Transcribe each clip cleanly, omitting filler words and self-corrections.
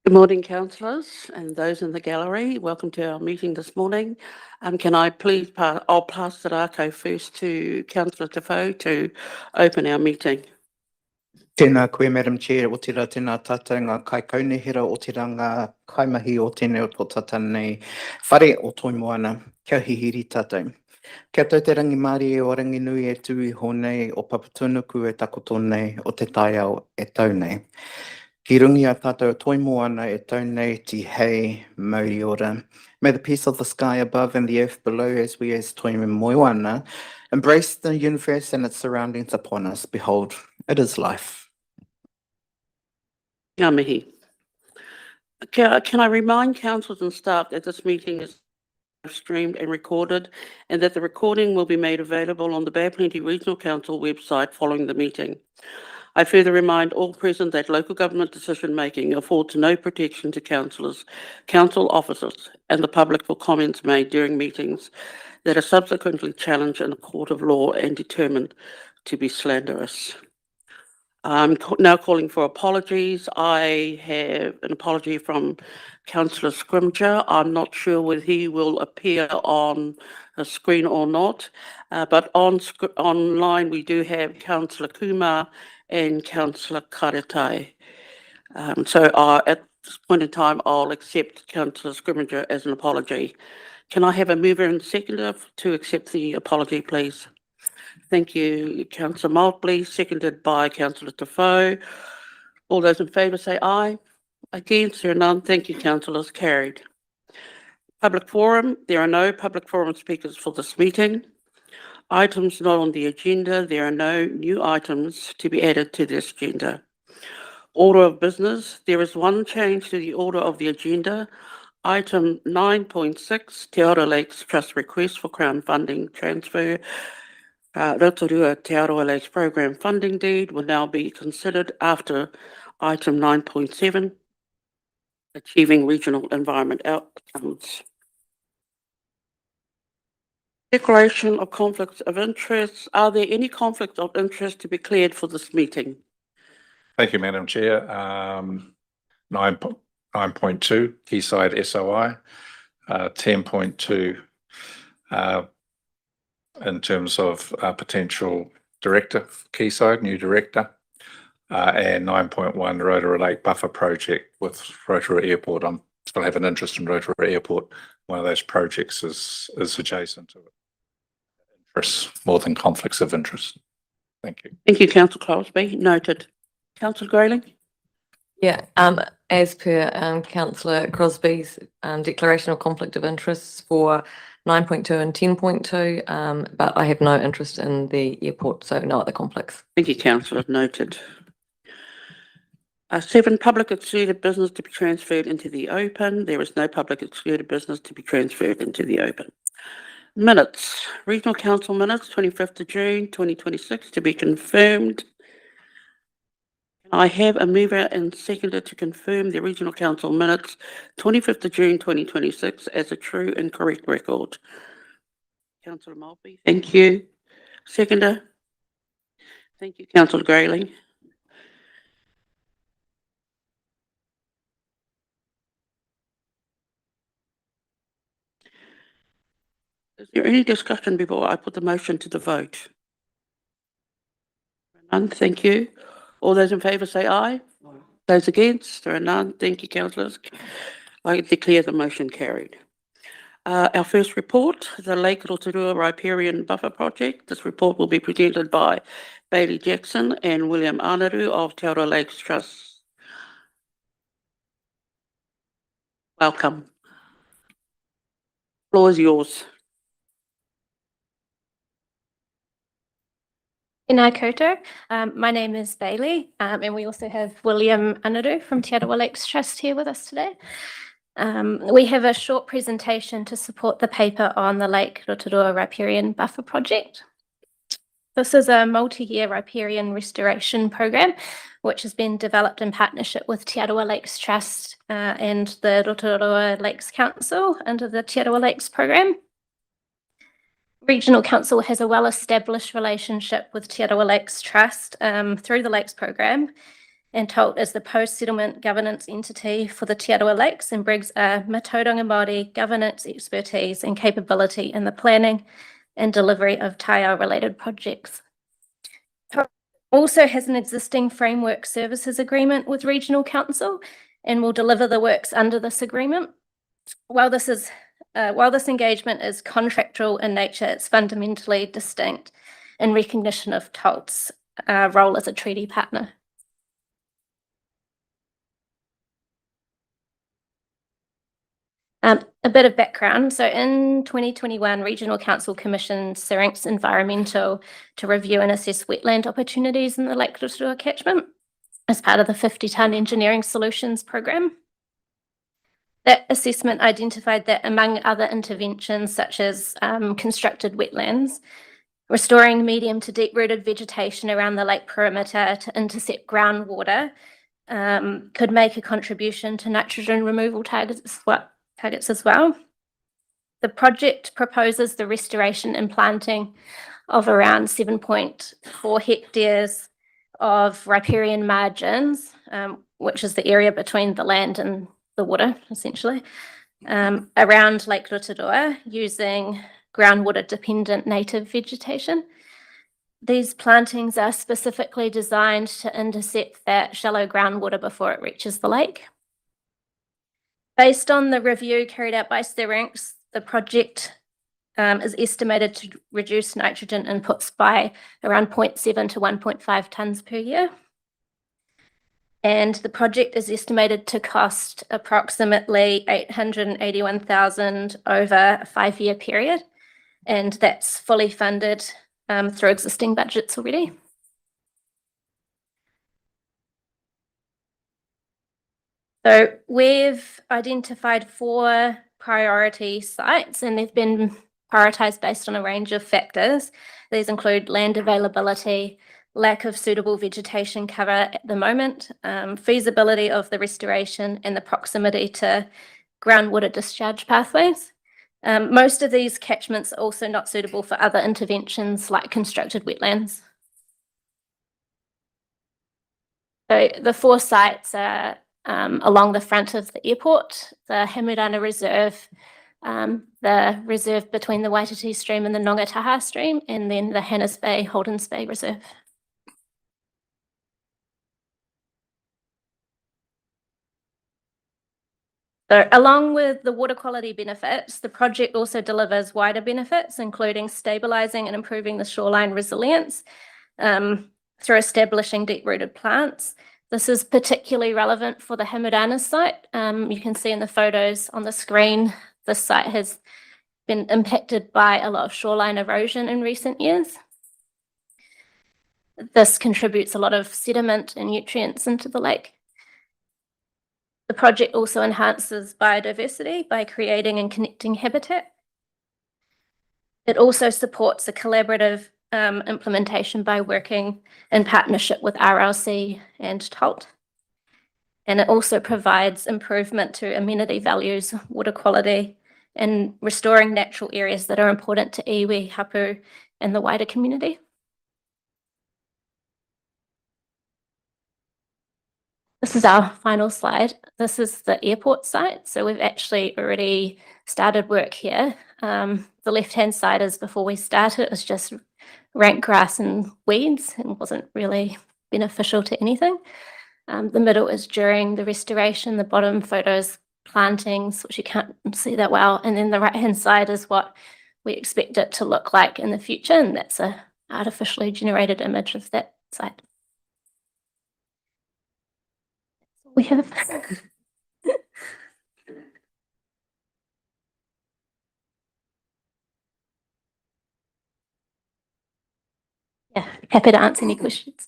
Good morning, councillors and those in the gallery. Welcome to our meeting this morning. Can I please I'll pass the rako first to Councillor Defoe to open our meeting. Tēnā koe, Madam Chair, o tērā tēnā tātou ngā kai kaunihira o tērā ngā kaimahi o tēnei o tō tata nei whare o toi moana. Kia hihiri tātou. Kia tau te rangi Māori e o rangi nui e tui honei o Papatunuku e takoto nei o te tai au e tau nei. Ki rungi a tātou toi moana e tau nei ti hei mauri ora. May the peace of the sky above and the earth below as we as toi moana embrace the universe and its surroundings upon us. Behold, it is life. Ngā mihi. Can I remind councillors and staff that this meeting is streamed and recorded and that the recording will be made available on the Bay Plenty Regional Council website following the meeting. I further remind all present that local government decision-making affords no protection to councillors, council officers and the public for comments made during meetings that are subsequently challenged in a court of law and determined to be slanderous. I'm now calling for apologies. I have an apology from Councillor Scrimger. I'm not sure whether he will appear on the screen or not, but online we do have Councillor Kumar and Councillor Karetai. So at this point in time, I'll accept Councillor Scrimger as an apology. Can I have a mover and seconder to accept the apology, please? Thank you, Councillor Maltby, seconded by Councillor Defoe. All those in favour say aye. Against, there are none. Thank you, councillors. Carried. Public forum. There are no public forum speakers for this meeting. Items not on the agenda. There are no new items to be added to this agenda. Order of business. There is one change to the order of the agenda. Item 9.6, Te Aroha Lakes Trust request for Crown funding transfer. Rotorua Te Aroha Lakes Program funding deed will now be considered after item 9.7, achieving regional environment outcomes. Declaration of conflicts of interest. Are there any conflicts of interest to be cleared for this meeting? Thank you, Madam Chair. 9.2, Quayside SOI. 10.2, in terms of potential director, Quayside, new director. And 9.1, Rotorua Lake Buffer Project with Rotorua Airport. I still have an interest in Rotorua Airport. One of those projects is adjacent to it. Interests more than conflicts of interest. Thank you. Thank you, Councillor Crosby. Noted. Councillor Grayling? Yeah, as per Councillor Crosby's declaration of conflict of interests for 9.2 and 10.2, but I have no interest in the airport, so no other conflicts. Thank you, Councillor. Noted. 7, public excluded business to be transferred into the open. There is no public excluded business to be transferred into the open. Minutes. Regional Council minutes, 25th of June, 2026, to be confirmed. I have a mover and seconder to confirm the Regional Council minutes, 25th of June, 2026, as a true and correct record. Councillor Maltby, thank you. Seconder? Thank you, Councillor Grayling. Is there any discussion before I put the motion to the vote? None, thank you. All those in favour say aye. Aye. Those against, there are none. Thank you, councillors. I declare the motion carried. Our first report, the Lake Rotorua Riparian Buffer Project. This report will be presented by Bailey Jackson and William Anaru of Te Aroha Lakes Trust. Welcome. The floor is yours. Tēnā koutou. My name is Bailey, and we also have William Anaru from Te Aroha Lakes Trust here with us today. We have a short presentation to support the paper on the Lake Rotorua Riparian Buffer Project. This is a multi-year riparian restoration program which has been developed in partnership with Te Aroha Lakes Trust and the Rotorua Lakes Council under the Te Aroha Lakes program. Regional Council has a well-established relationship with Te Aroha Lakes Trust through the Lakes program, and TALT is the post-settlement governance entity for the Te Aroha Lakes and brings a Matauranga Māori governance expertise and capability in the planning and delivery of taiao-related projects. TALT also has an existing framework services agreement with Regional Council and will deliver the works under this agreement. While this engagement is contractual in nature, it's fundamentally distinct in recognition of TALT's role as a treaty partner. A bit of background. So in 2021, Regional Council commissioned Syrinx Environmental to review and assess wetland opportunities in the Lake Rotorua catchment as part of the 50-ton engineering solutions program. That assessment identified that among other interventions such as constructed wetlands, restoring medium to deep-rooted vegetation around the lake perimeter to intercept groundwater could make a contribution to nitrogen removal targets as well. The project proposes the restoration and planting of around 7.4 hectares of riparian margins, which is the area between the land and the water, essentially, around Lake Rotorua using groundwater-dependent native vegetation. These plantings are specifically designed to intercept that shallow groundwater before it reaches the lake. Based on the review carried out by Syrinx, the project is estimated to reduce nitrogen inputs by around 0.7 to 1.5 tonnes per year. And the project is estimated to cost approximately $881,000 over a 5-year period. And that's fully funded through existing budgets already. So we've identified 4 priority sites, and they've been prioritised based on a range of factors. These include land availability, lack of suitable vegetation cover at the moment, feasibility of the restoration, and the proximity to groundwater discharge pathways. Most of these catchments are also not suitable for other interventions like constructed wetlands. So the 4 sites are along the front of the airport, the Hemurana Reserve, the reserve between the Waititi Stream and the Nongataha Stream, and then the Hannes Bay, Holdens Bay Reserve. So along with the water quality benefits, the project also delivers wider benefits, including stabilising and improving the shoreline resilience through establishing deep-rooted plants. This is particularly relevant for the Hemurana site. You can see in the photos on the screen, this site has been impacted by a lot of shoreline erosion in recent years. This contributes a lot of sediment and nutrients into the lake. The project also enhances biodiversity by creating and connecting habitat. It also supports a collaborative implementation by working in partnership with RLC and TALT. And it also provides improvement to amenity values, water quality, and restoring natural areas that are important to iwi, hapu, and the wider community. This is our final slide. This is the airport site. So we've actually already started work here. The left-hand side is before we started. It was just rank grass and weeds and wasn't really beneficial to anything. The middle is during the restoration. The bottom photos, plantings, which you can't see that well. And then the right-hand side is what we expect it to look like in the future. And that's an artificially generated image of that site. We have. Yeah, happy to answer any questions.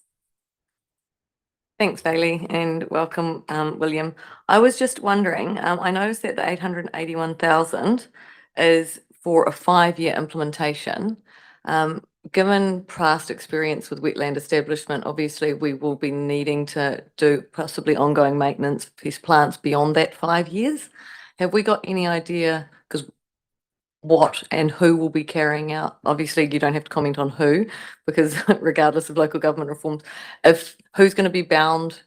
Thanks, Bailey, and welcome, William. I was just wondering, I noticed that the 881,000 is for a 5-year implementation. given past experience with wetland establishment, obviously we will be needing to do possibly ongoing maintenance of these plants beyond that 5 years. Have we got any idea, because what and who will be carrying out? Obviously, you don't have to comment on who, because regardless of local government reforms, if who's going to be bound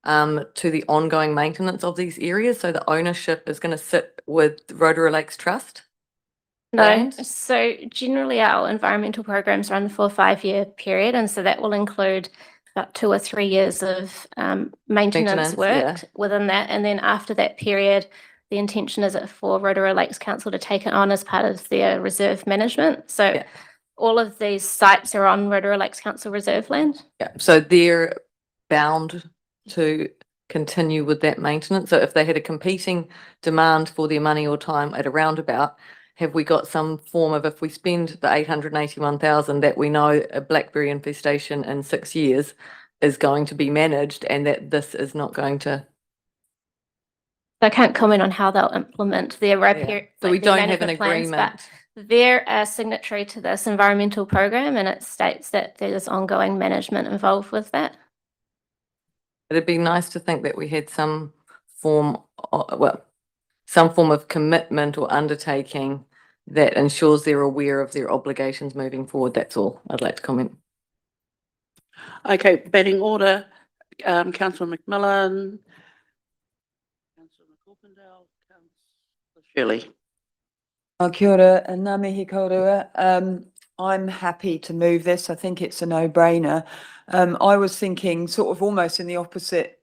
to the ongoing maintenance of these areas, so the ownership is going to sit with Rotorua Lakes Trust? No, Land? so generally our environmental programs run for a 5-year period, and so that will include about 2 or 3 years of maintenance Maintenance, work yeah. within that. And then after that period, the intention is for Rotorua Lakes Council to take it on as part of their reserve management. So Yeah. all of these sites are on Rotorua Lakes Council reserve land. Yeah, so they're bound to continue with that maintenance. So if they had a competing demand for their money or time at a roundabout, have we got some form of, if we spend the 881,000, that we know a blackberry infestation in 6 years is going to be managed, and that this is not going to? I can't comment on how they'll implement their riparian. So we like their don't have an management plans, but agreement. they're a signatory to this environmental program, and it states that there's ongoing management involved with that. It'd be nice to think that we had some form, some form of commitment or undertaking that ensures they're aware of their obligations moving forward. That's all I'd like to comment. Okay, betting order, councillor McMillan. Councillor McCorkindale, councillor Shirley. Kia ora and ngā mihi kōrua. I'm happy to move this. I think it's a no-brainer. I was thinking sort of almost in the opposite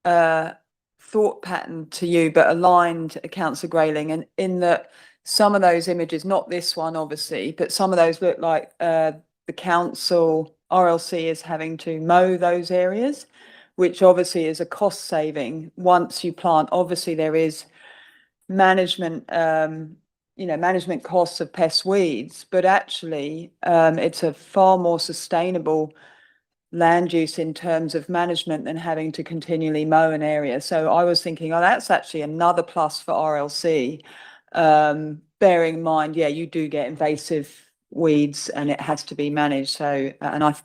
thought pattern to you, but aligned, Councillor Grayling, and in that some of those images, not this one obviously, but some of those look like the council, RLC is having to mow those areas, which obviously is a cost saving once you plant. Obviously there is management, management costs of pest weeds, but actually it's a far more sustainable land use in terms of management than having to continually mow an area. So I was thinking, oh, that's actually another plus for RLC. Bearing in mind, yeah, you do get invasive weeds and it has to be managed. So,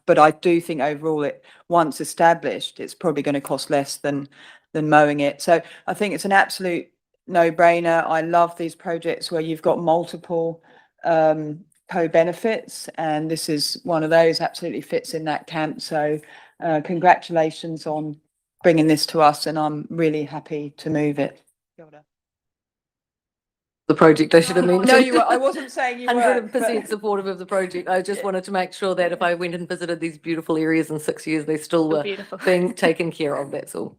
but I do think overall it, once established, it's probably going to cost less than mowing it. So I think it's an absolute no-brainer. I love these projects where you've got multiple co-benefits, and this is one of those, absolutely fits in that camp. So congratulations on bringing this to us, and I'm really happy to move it. The project, I should have mentioned. No, you were, I wasn't saying you were. 100% supportive of the project. I just wanted to make sure that if I went and visited these beautiful areas in 6 years, they still were Beautiful. being taken care of, that's all.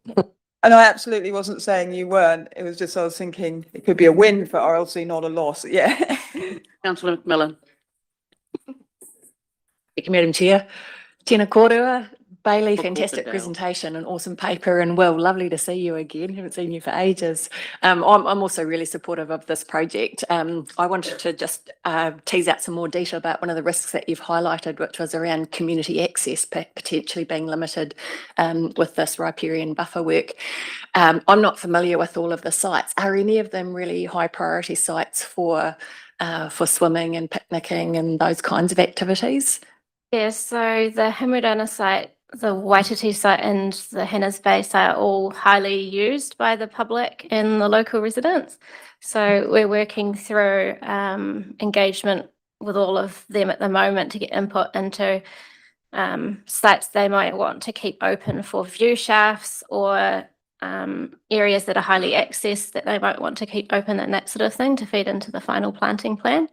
And I absolutely wasn't saying you weren't. It was just I was thinking it could be a win for RLC, not a loss. Yeah. Councillor McMillan. Thank you, Madam Chair. Tēnā kōrua, Bailey, Kōrua fantastic Dale. presentation and awesome paper, and Will, lovely to see you again. Haven't seen you for ages. I'm also really supportive of this project. I wanted to just tease out some more detail about one of the risks that you've highlighted, which was around community access potentially being limited with this riparian buffer work. I'm not familiar with all of the sites. Are any of them really high priority sites for swimming and picnicking and those kinds of activities? Yeah, so the Himurana site, the Waititi site and the Hannah's Bay site are all highly used by the public and the local residents. So we're working through engagement with all of them at the moment to get input into sites they might want to keep open for view shafts, or areas that are highly accessed that they might want to keep open, and that sort of thing to feed into the final planting plan.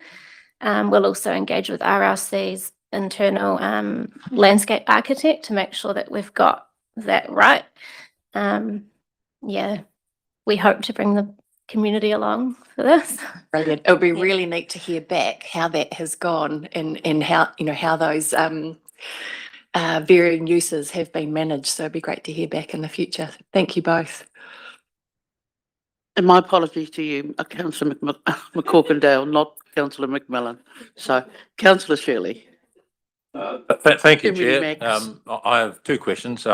We'll also engage with RLC's internal landscape architect to make sure that we've got that right. Yeah, we hope to bring the community along for this. Brilliant. It would be Yeah. really neat to hear back how that has gone and how, how those varying uses have been managed. So it'd be great to hear back in the future. Thank you both. And my apologies to you, Councillor McCorkindale, not Councillor McMillan. So, Councillor Shirley. Thank you, Too many Chair. Macs. I have two questions.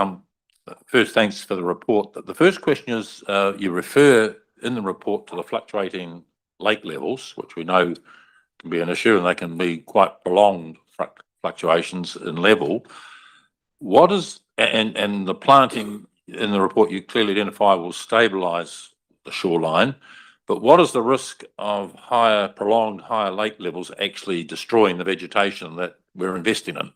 First, thanks for the report. The first question is, you refer in the report to the fluctuating lake levels, which we know can be an issue, and they can be quite prolonged fluctuations in level. What is, and the planting in the report you clearly identify will stabilise the shoreline, but what is the risk of prolonged higher lake levels actually destroying the vegetation that we're investing in?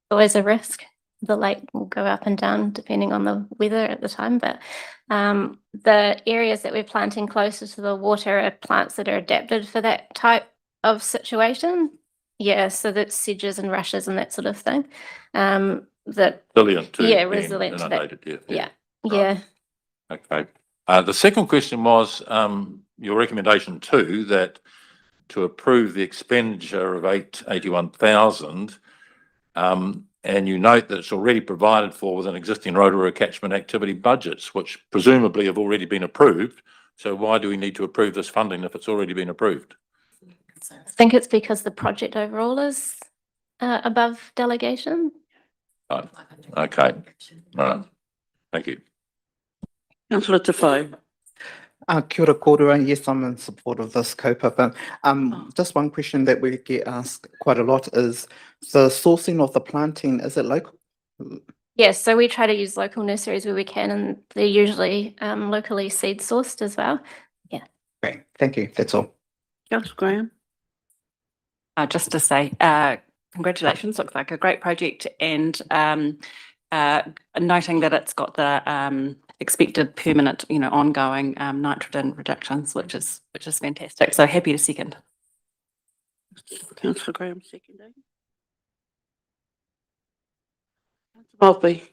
Always a risk. The lake will go up and down depending on the weather at the time, but the areas that we're planting closer to the water are plants that are adapted for that type of situation. Yeah, so that's sedges and rushes and that sort of thing. That Resilient to Yeah, being resilient to that. inundated, yeah, Right. yeah. Okay. The second question was, your recommendation too, that to approve the expenditure of 81,000, and you note that it's already provided for within existing Rotorua catchment activity budgets, which presumably have already been approved. So why do we need to approve this funding if it's already been approved? I think it's because the project overall is above delegation. Right. Okay. All right. Thank you. Councillor Defoe. Kia ora kōrua. Yes, I'm in support of this kaupapa. Just one question that we get asked quite a lot is the sourcing of the planting, is it local? Yes, so we try to use local nurseries where we can, and they're usually locally seed sourced as well. Great, thank you, that's all. Councillor Graham. Just to say, congratulations, looks like a great project, and noting that it's got the expected permanent, ongoing nitrogen reductions, which is fantastic. So happy to second. Councillor Graham, seconding. Councillor Maltby.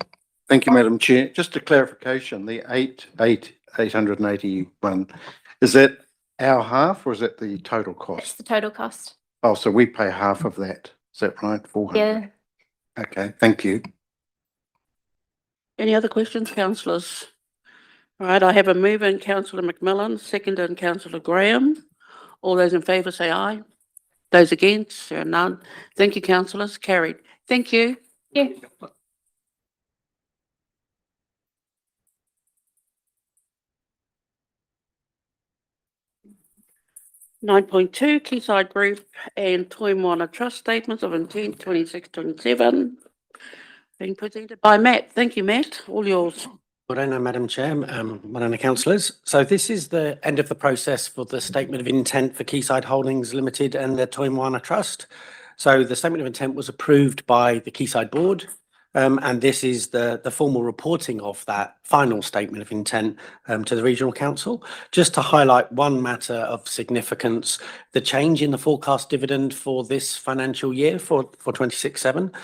Thank you, Madam Chair. Just a clarification, the 881, is that our half or is that the total That's cost? the total cost. Oh, so we pay half of that. Is that right? 400? Yeah. Okay, thank you. Any other questions, councillors? All right, I have a mover in Councillor McMillan, second in Councillor Graham. All those in favour say aye. Those against, there are none. Thank you, councillors. Carried. Thank you. Yeah. Nine point two, Quayside Group and Toi Moana Trust Statements of Intent 26-27. Being presented by Matt. Thank you, Matt. All yours. Morena, Madam Chair, Morena councillors. So this is the end of the process for the Statement of Intent for Quayside Holdings Limited and the Toi Moana Trust. So the Statement of Intent was approved by the Quayside Board, and this is the formal reporting of that final Statement of Intent to the Regional Council. Just to highlight one matter of significance, the change in the forecast dividend for this financial year for 26/7.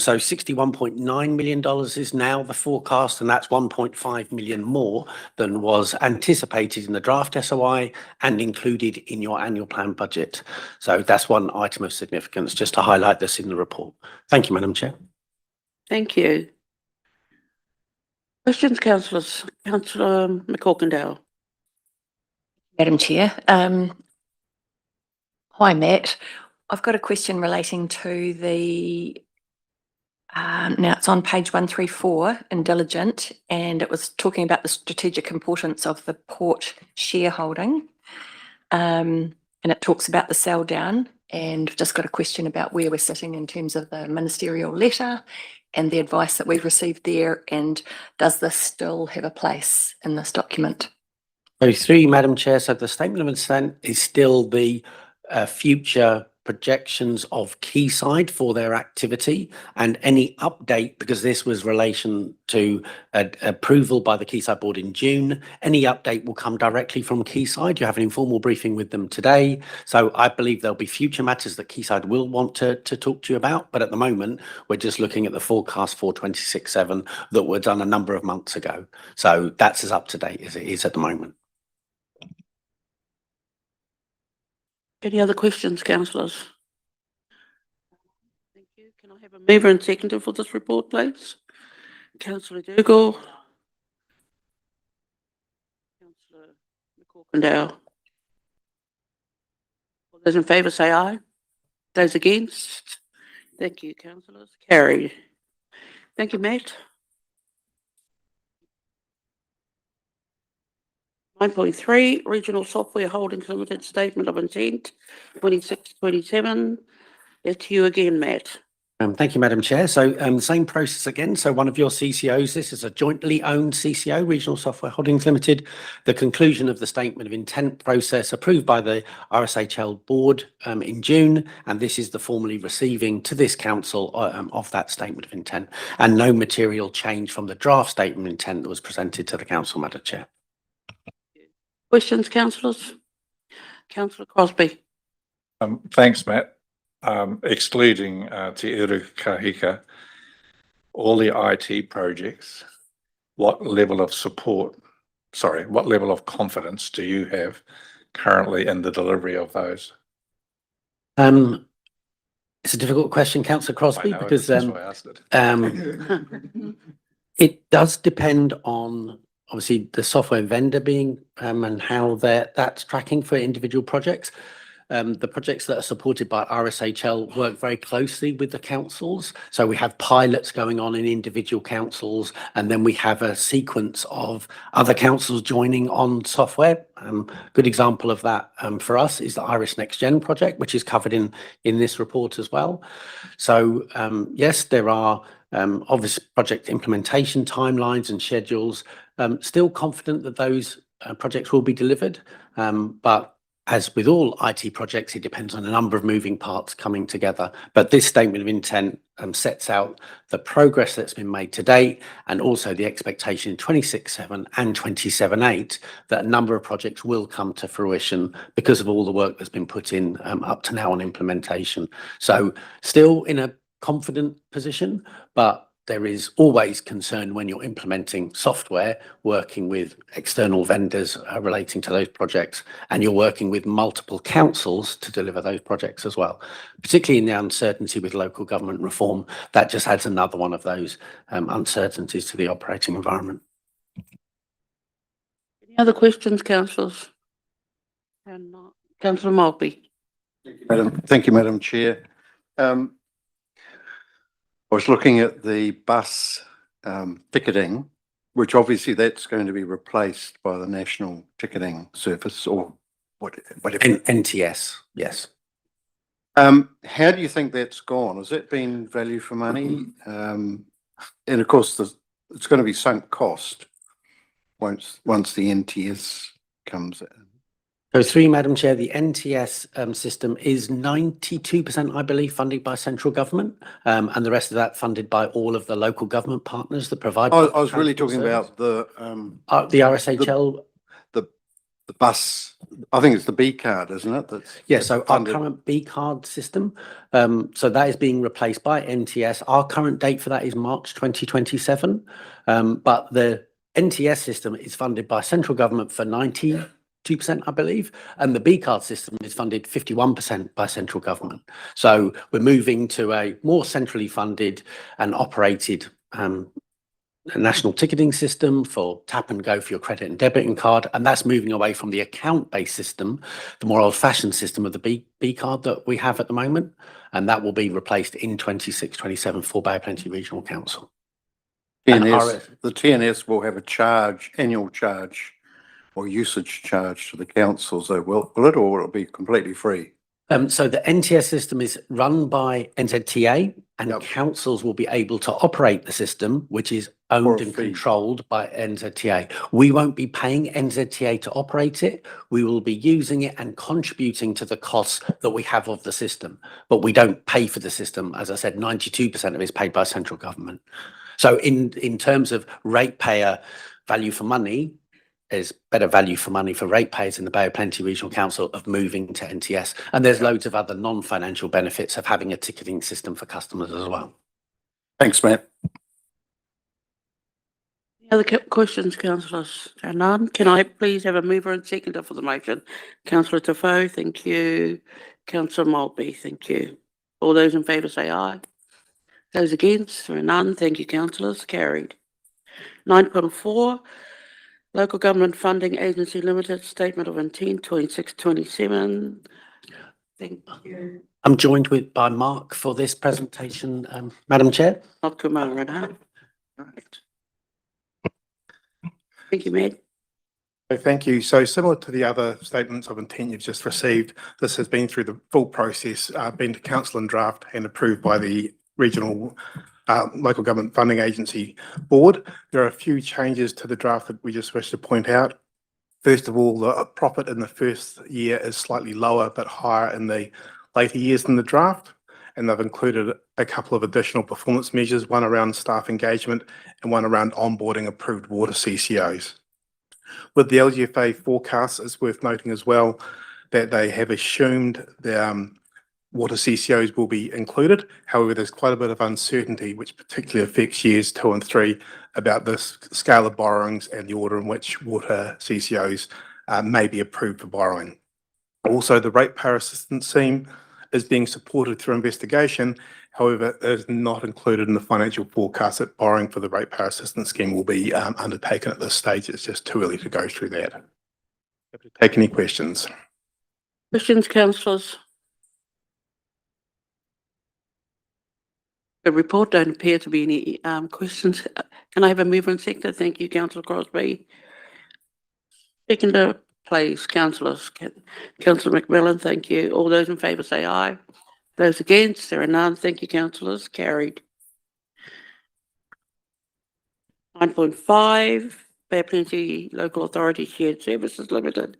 So $61.9 million is now the forecast, and that's 1.5 million more than was anticipated in the draft SOI and included in your annual plan budget. So that's one item of significance, just to highlight this in the report. Thank you, Madam Chair. Thank you. Questions, councillors? Councillor McCorkindale. Madam Chair, hi Matt. I've got a question relating to the, now it's on page 134 in Diligent, and it was talking about the strategic importance of the port shareholding. And it talks about the sell down, and I've just got a question about where we're sitting in terms of the ministerial letter and the advice that we've received there, and does this still have a place in this document? So through you, Madam Chair, so the Statement of Intent is still the future projections of Quayside for their activity, and any update, because this was relation to approval by the Quayside Board in June, any update will come directly from Quayside. You have an informal briefing with them today. So I believe there'll be future matters that Quayside will want to talk to you about. But at the moment, we're just looking at the forecast for 26/7 that were done a number of months ago. So that's as up to date as it is at the moment. Any other questions, councillors? Thank you. Can I have a mover and seconder for this report, please? Councillor Dougal. Councillor McCorkindale. All those in favour say aye. Those against? Thank you, councillors. Carried. Thank you, Matt. 9.3, Regional Software Holdings Limited Statement of Intent, 26-27. It's you again, Matt. Thank you, Madam Chair. So same process again. So one of your CCOs, this is a jointly owned CCO, Regional Software Holdings Limited. The conclusion of the statement of intent process approved by the RSHL board in June, and this is the formally receiving to this council of that statement of intent, and no material change from the draft statement of intent that was presented to the council, Madam Chair. Questions, councillors? Councillor Crosby. Thanks, Matt. Excluding Te Uru Kahika, all the IT projects, what level of confidence do you have currently in the delivery of those? It's a difficult question, Councillor Crosby, I know, because that's why I asked it. it does depend on obviously the software vendor being and how that's tracking for individual projects. The projects that are supported by RSHL work very closely with the councils. So we have pilots going on in individual councils, and then we have a sequence of other councils joining on software. Good example of that for us is the Iris Next Gen project, which is covered in this report as well. So yes, there are obvious project implementation timelines and schedules. Still confident that those projects will be delivered, but as with all IT projects, it depends on a number of moving parts coming together. But this statement of intent sets out the progress that's been made to date, and also the expectation in 26/7 and 27/8 that a number of projects will come to fruition because of all the work that's been put in up to now on implementation. So still in a confident position, but there is always concern when you're implementing software, working with external vendors relating to those projects, and you're working with multiple councils to deliver those projects as well. Particularly in the uncertainty with local government reform, that just adds another one of those uncertainties to the operating environment. Any other questions, councillors? Councillor Maltby. Thank you, Madam Chair. I was looking at the bus ticketing, which obviously that's going to be replaced by the National Ticketing Service or whatever. NTS, yes. How do you think that's gone? Has that been value for money? And of course, it's going to be sunk cost once the NTS comes in. So through Madam Chair, the NTS system is 92%, I believe, funded by central government, and the rest of that funded by all of the local government partners that provide. I was really talking about the RSHL. The bus. I think it's the B card, isn't it? Yeah. So our current B card system, so that is being replaced by NTS. Our current date for that is March 2027, but the NTS system is funded by central government for 92%, I believe, and the B card system is funded 51% by central government. So we're moving to a more centrally funded and operated a national ticketing system for tap and go for your credit and debiting card, and that's moving away from the account-based system, the more old-fashioned system of the B card that we have at the moment, and that will be replaced in 26/27 for Bay of Plenty Regional Council. The TNS will have a annual charge or usage charge to the council, so will it, or will it be completely free? So the NTS system is run by NZTA, and councils will be able to operate the system, which is owned and controlled by NZTA. We won't be paying NZTA to operate it. We will be using it and contributing to the costs that we have of the system, but we don't pay for the system. As I said, 92% of it is paid by central government. So in terms of ratepayer value for money, there's better value for money for ratepayers in the Bay of Plenty Regional Council of moving to NTS. And there's loads of other non-financial benefits of having a ticketing system for customers as well. Thanks, Matt. Any other questions, councillors? None. Can I please have a mover and seconder for the motion? Councillor Defoe, thank you. Councillor Maltby, thank you. All those in favour say aye. Those against, there are none. Thank you, councillors. Carried. 9.4. Local Government Funding Agency Limited Statement of Intent 26/27. Thank you. I'm joined by Mark for this presentation, Madam Chair. Not Kumara, huh? Right. Thank you, Matt. Thank you. So similar to the other statements of intent you've just received, this has been through the full process, been to council and draft and approved by the Regional Local Government Funding Agency Board. There are a few changes to the draft that we just wish to point out. First of all, the profit in the first year is slightly lower but higher in the later years in the draft. And they've included a couple of additional performance measures, one around staff engagement and one around onboarding approved water CCOs. With the LGFA forecasts, it's worth noting as well that they have assumed the water CCOs will be included. However, there's quite a bit of uncertainty, which particularly affects years 2 and 3, about the scale of borrowings and the order in which water CCOs may be approved for borrowing. Also, the ratepayer assistance scheme is being supported through investigation. However, it is not included in the financial forecast that borrowing for the ratepayer assistance scheme will be undertaken at this stage. It's just too early to go through that. Happy to take any questions. Questions, councillors? The report don't appear to be any questions. Can I have a mover and seconder? Thank you, Councillor Crosby. Seconder, please, councillors. Councillor McMillan, thank you. All those in favour say aye. Those against, there are none. Thank you, councillors. Carried. 9.5, Bay Plenty Local Authority Shared Services Limited.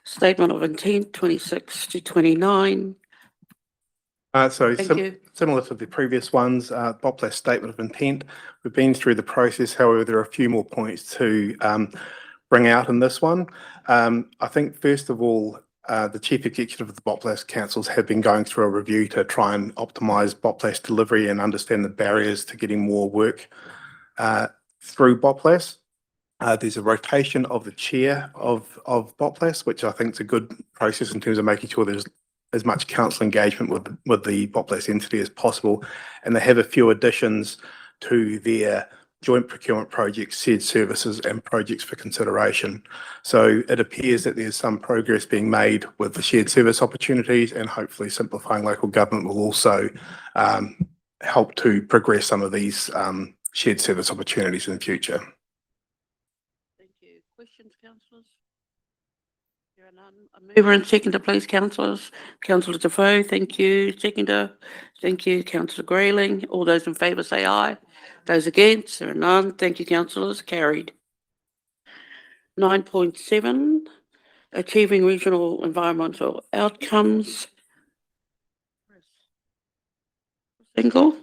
Statement of intent 26 to 29. Thank you. Similar to the previous ones, BOPLAS statement of intent. We've been through the process. However, there are a few more points to bring out in this one. I think first of all, the Chief Executive of the BOPLAS councils have been going through a review to try and optimise BOPLAS delivery and understand the barriers to getting more work through BOPLAS. There's a rotation of the chair of BOPLAS, which I think is a good process in terms of making sure there's as much council engagement with the BOPLAS entity as possible. And they have a few additions to their joint procurement projects, shared services and projects for consideration. So it appears that there's some progress being made with the shared service opportunities, and hopefully simplifying local government will also help to progress some of these shared service opportunities in the future. Thank you. Questions, councillors? There are none. A mover and seconder, please, councillors. Councillor Defoe, thank you. Seconder, thank you. Councillor Grayling. All those in favour say aye. Those against, there are none. Thank you, councillors. Carried. 9.7, achieving regional environmental outcomes. Single.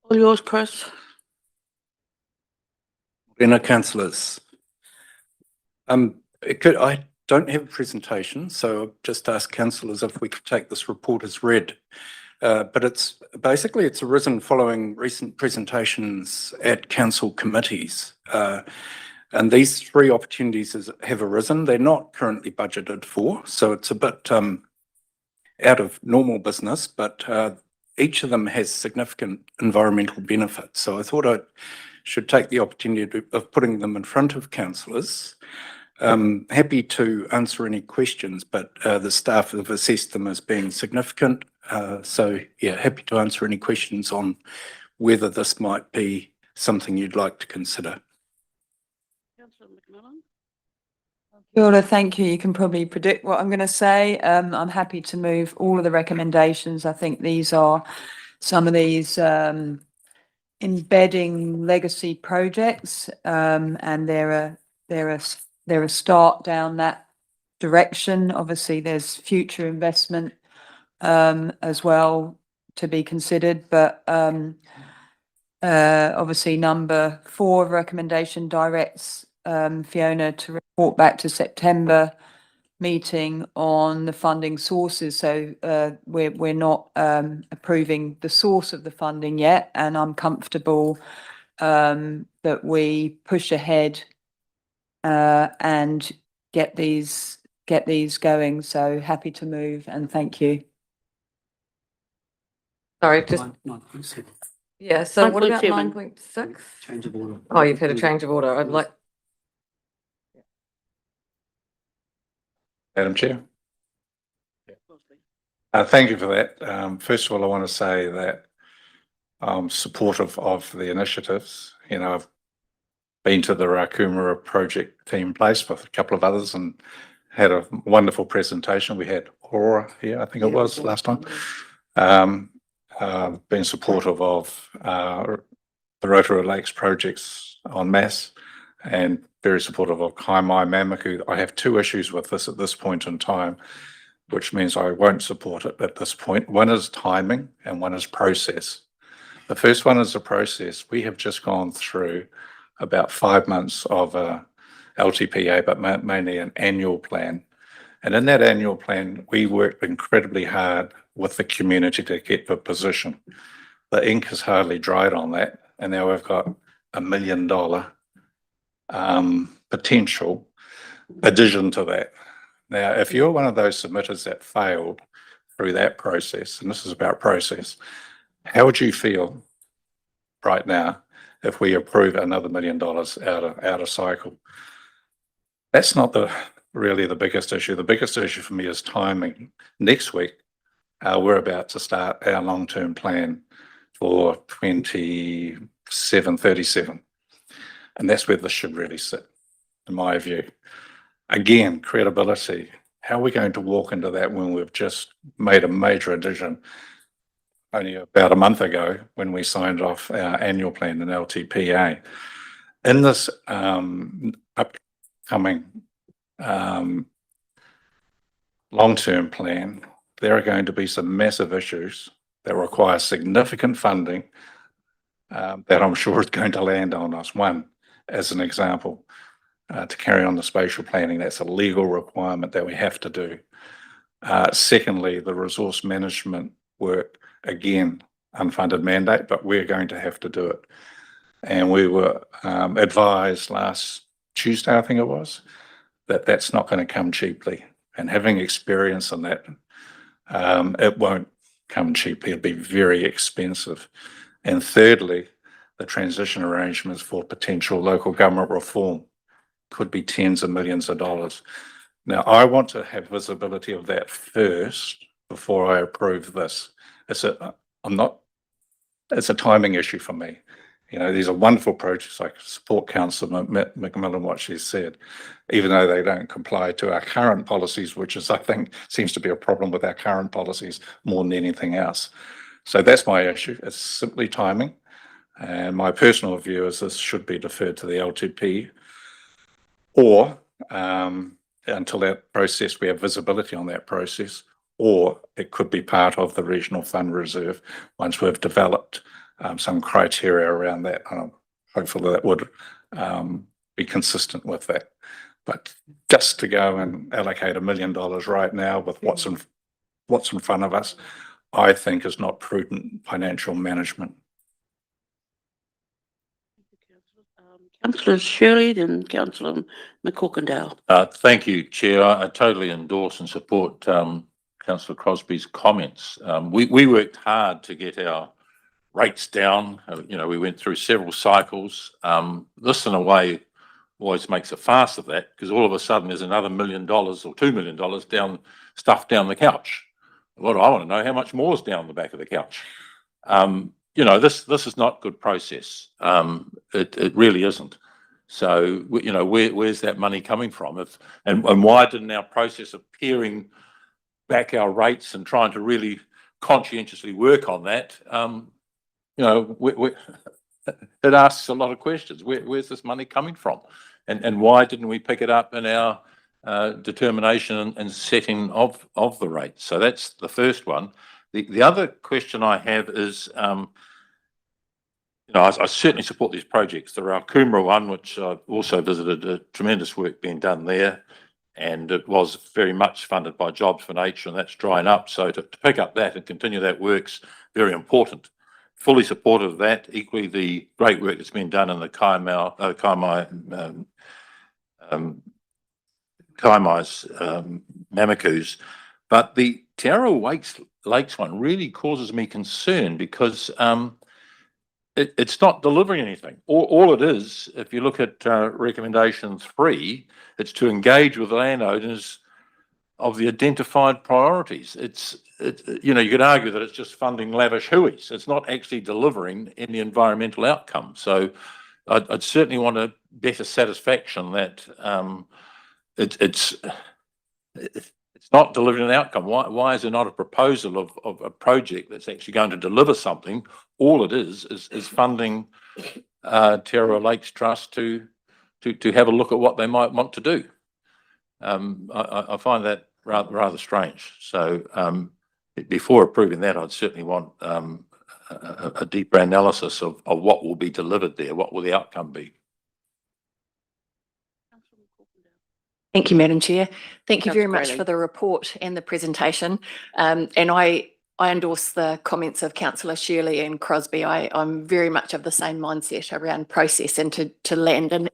All yours, Chris. Councillors. I don't have a presentation, so I've just asked councillors if we could take this report as read. But it's arisen following recent presentations at council committees. And these 3 opportunities have arisen. They're not currently budgeted for, so it's a bit out of normal business, but each of them has significant environmental benefits. So I thought I should take the opportunity of putting them in front of councillors. Happy to answer any questions, but the staff have assessed them as being significant. So yeah, happy to answer any questions on whether this might be something you'd like to consider. Councillor McMillan. Kia ora, thank you. You can probably predict what I'm going to say. I'm happy to move all of the recommendations. I think these are some of these embedding legacy projects, and they're a start down that direction. Obviously, there's future investment as well to be considered, but obviously number 4 recommendation directs Fiona to report back to September meeting on the funding sources. So we're not approving the source of the funding yet, and I'm comfortable that we push ahead and get these going. So happy to move, and thank you. Sorry, just, 9.7. yeah, so what about 9.7? 9.6? Change of order. Oh, you've had a change of order. I'd like, Madam Chair. Thank you for that. First of all, I want to say that I'm supportive of the initiatives. You know, I've been to the Rakumura project team place with a couple of others, and had a wonderful presentation. We had Aurora here, I think it was last time. Been supportive of the Rotorua Lakes projects en masse and very supportive of Kaimai Mamaku. I have two issues with this at this point in time, which means I won't support it at this point. One is timing and one is process. The first one is the process. We have just gone through about 5 months of a LTPA, but mainly an annual plan. And in that annual plan, we worked incredibly hard with the community to get the position. The ink has hardly dried on that. And now we've got $1 million potential addition to that. Now, if you're one of those submitters that failed through that process, and this is about process, how would you feel right now if we approve another $1 million out of cycle? That's not really the biggest issue. The biggest issue for me is timing. Next week, we're about to start our long-term plan for 2737. And that's where this should really sit, in my view. Again, credibility. How are we going to walk into that when we've just made a major addition only about a month ago when we signed off our annual plan in LTPA? In this upcoming long-term plan, there are going to be some massive issues that require significant funding that I'm sure is going to land on us. One, as an example, to carry on the spatial planning, that's a legal requirement that we have to do. Secondly, the resource management work, again, unfunded mandate, but we're going to have to do it. And we were advised last Tuesday, I think it was, that that's not going to come cheaply. And having experience in that, it won't come cheaply. It'll be very expensive. And thirdly, the transition arrangements for potential local government reform could be tens of millions of dollars. Now, I want to have visibility of that first before I approve this. It's a timing issue for me. You know, these are wonderful projects. I support Councillor McMillan, what she said, even though they don't comply to our current policies, which is, I think, seems to be a problem with our current policies more than anything else. So that's my issue. It's simply timing. And my personal view is this should be deferred to the LTP, or until that process, we have visibility on that process, or it could be part of the regional fund reserve once we've developed some criteria around that. Hopefully that would be consistent with that. But just to go and allocate $1 million right now with what's in front of us, I think is not prudent financial management. Councillor Shirley, then Councillor McCorkindale. Thank you, Chair. I totally endorse and support Councillor Crosby's comments. We worked hard to get our rates down. You know, we went through several cycles. This, in a way, always makes a farce of that, because all of a sudden there's another $1 million or $2 million stuffed down the couch. What I want to know, how much more is down the back of the couch? You know, this is not good process. It really isn't. So, you know, where's that money coming from? And why didn't our process of peering back our rates and trying to really conscientiously work on that, you know, it asks a lot of questions. Where's this money coming from? And why didn't we pick it up in our determination and setting of the rates? So that's the first one. The other question I have is, you know, I certainly support these projects. There are Coomera one, which I've also visited, tremendous work being done there, and it was very much funded by Jobs for Nature, and that's drying up. So to pick up that and continue that work's very important. Fully supportive of that. Equally, the great work that's been done in the Kaimai's Mamakus. But the Te Arawa Lakes one really causes me concern, because it's not delivering anything. All it is, if you look at recommendation 3, it's to engage with landowners of the identified priorities. You know, you could argue that it's just funding lavish hui's. It's not actually delivering any environmental outcome. So I'd certainly want a better satisfaction that it's it's not delivering an outcome. Why is there not a proposal of a project that's actually going to deliver something? All it is funding Te Aroha Lakes Trust to have a look at what they might want to do. I find that rather strange. So before approving that, I'd certainly want a deeper analysis of what will be delivered there. What will the outcome be? Thank you, Madam Chair. Thank you very Councillor much Grayling. for the report and the presentation. And I endorse the comments of Councillor Shirley and Crosby. I'm very much of the same mindset around process, and to land an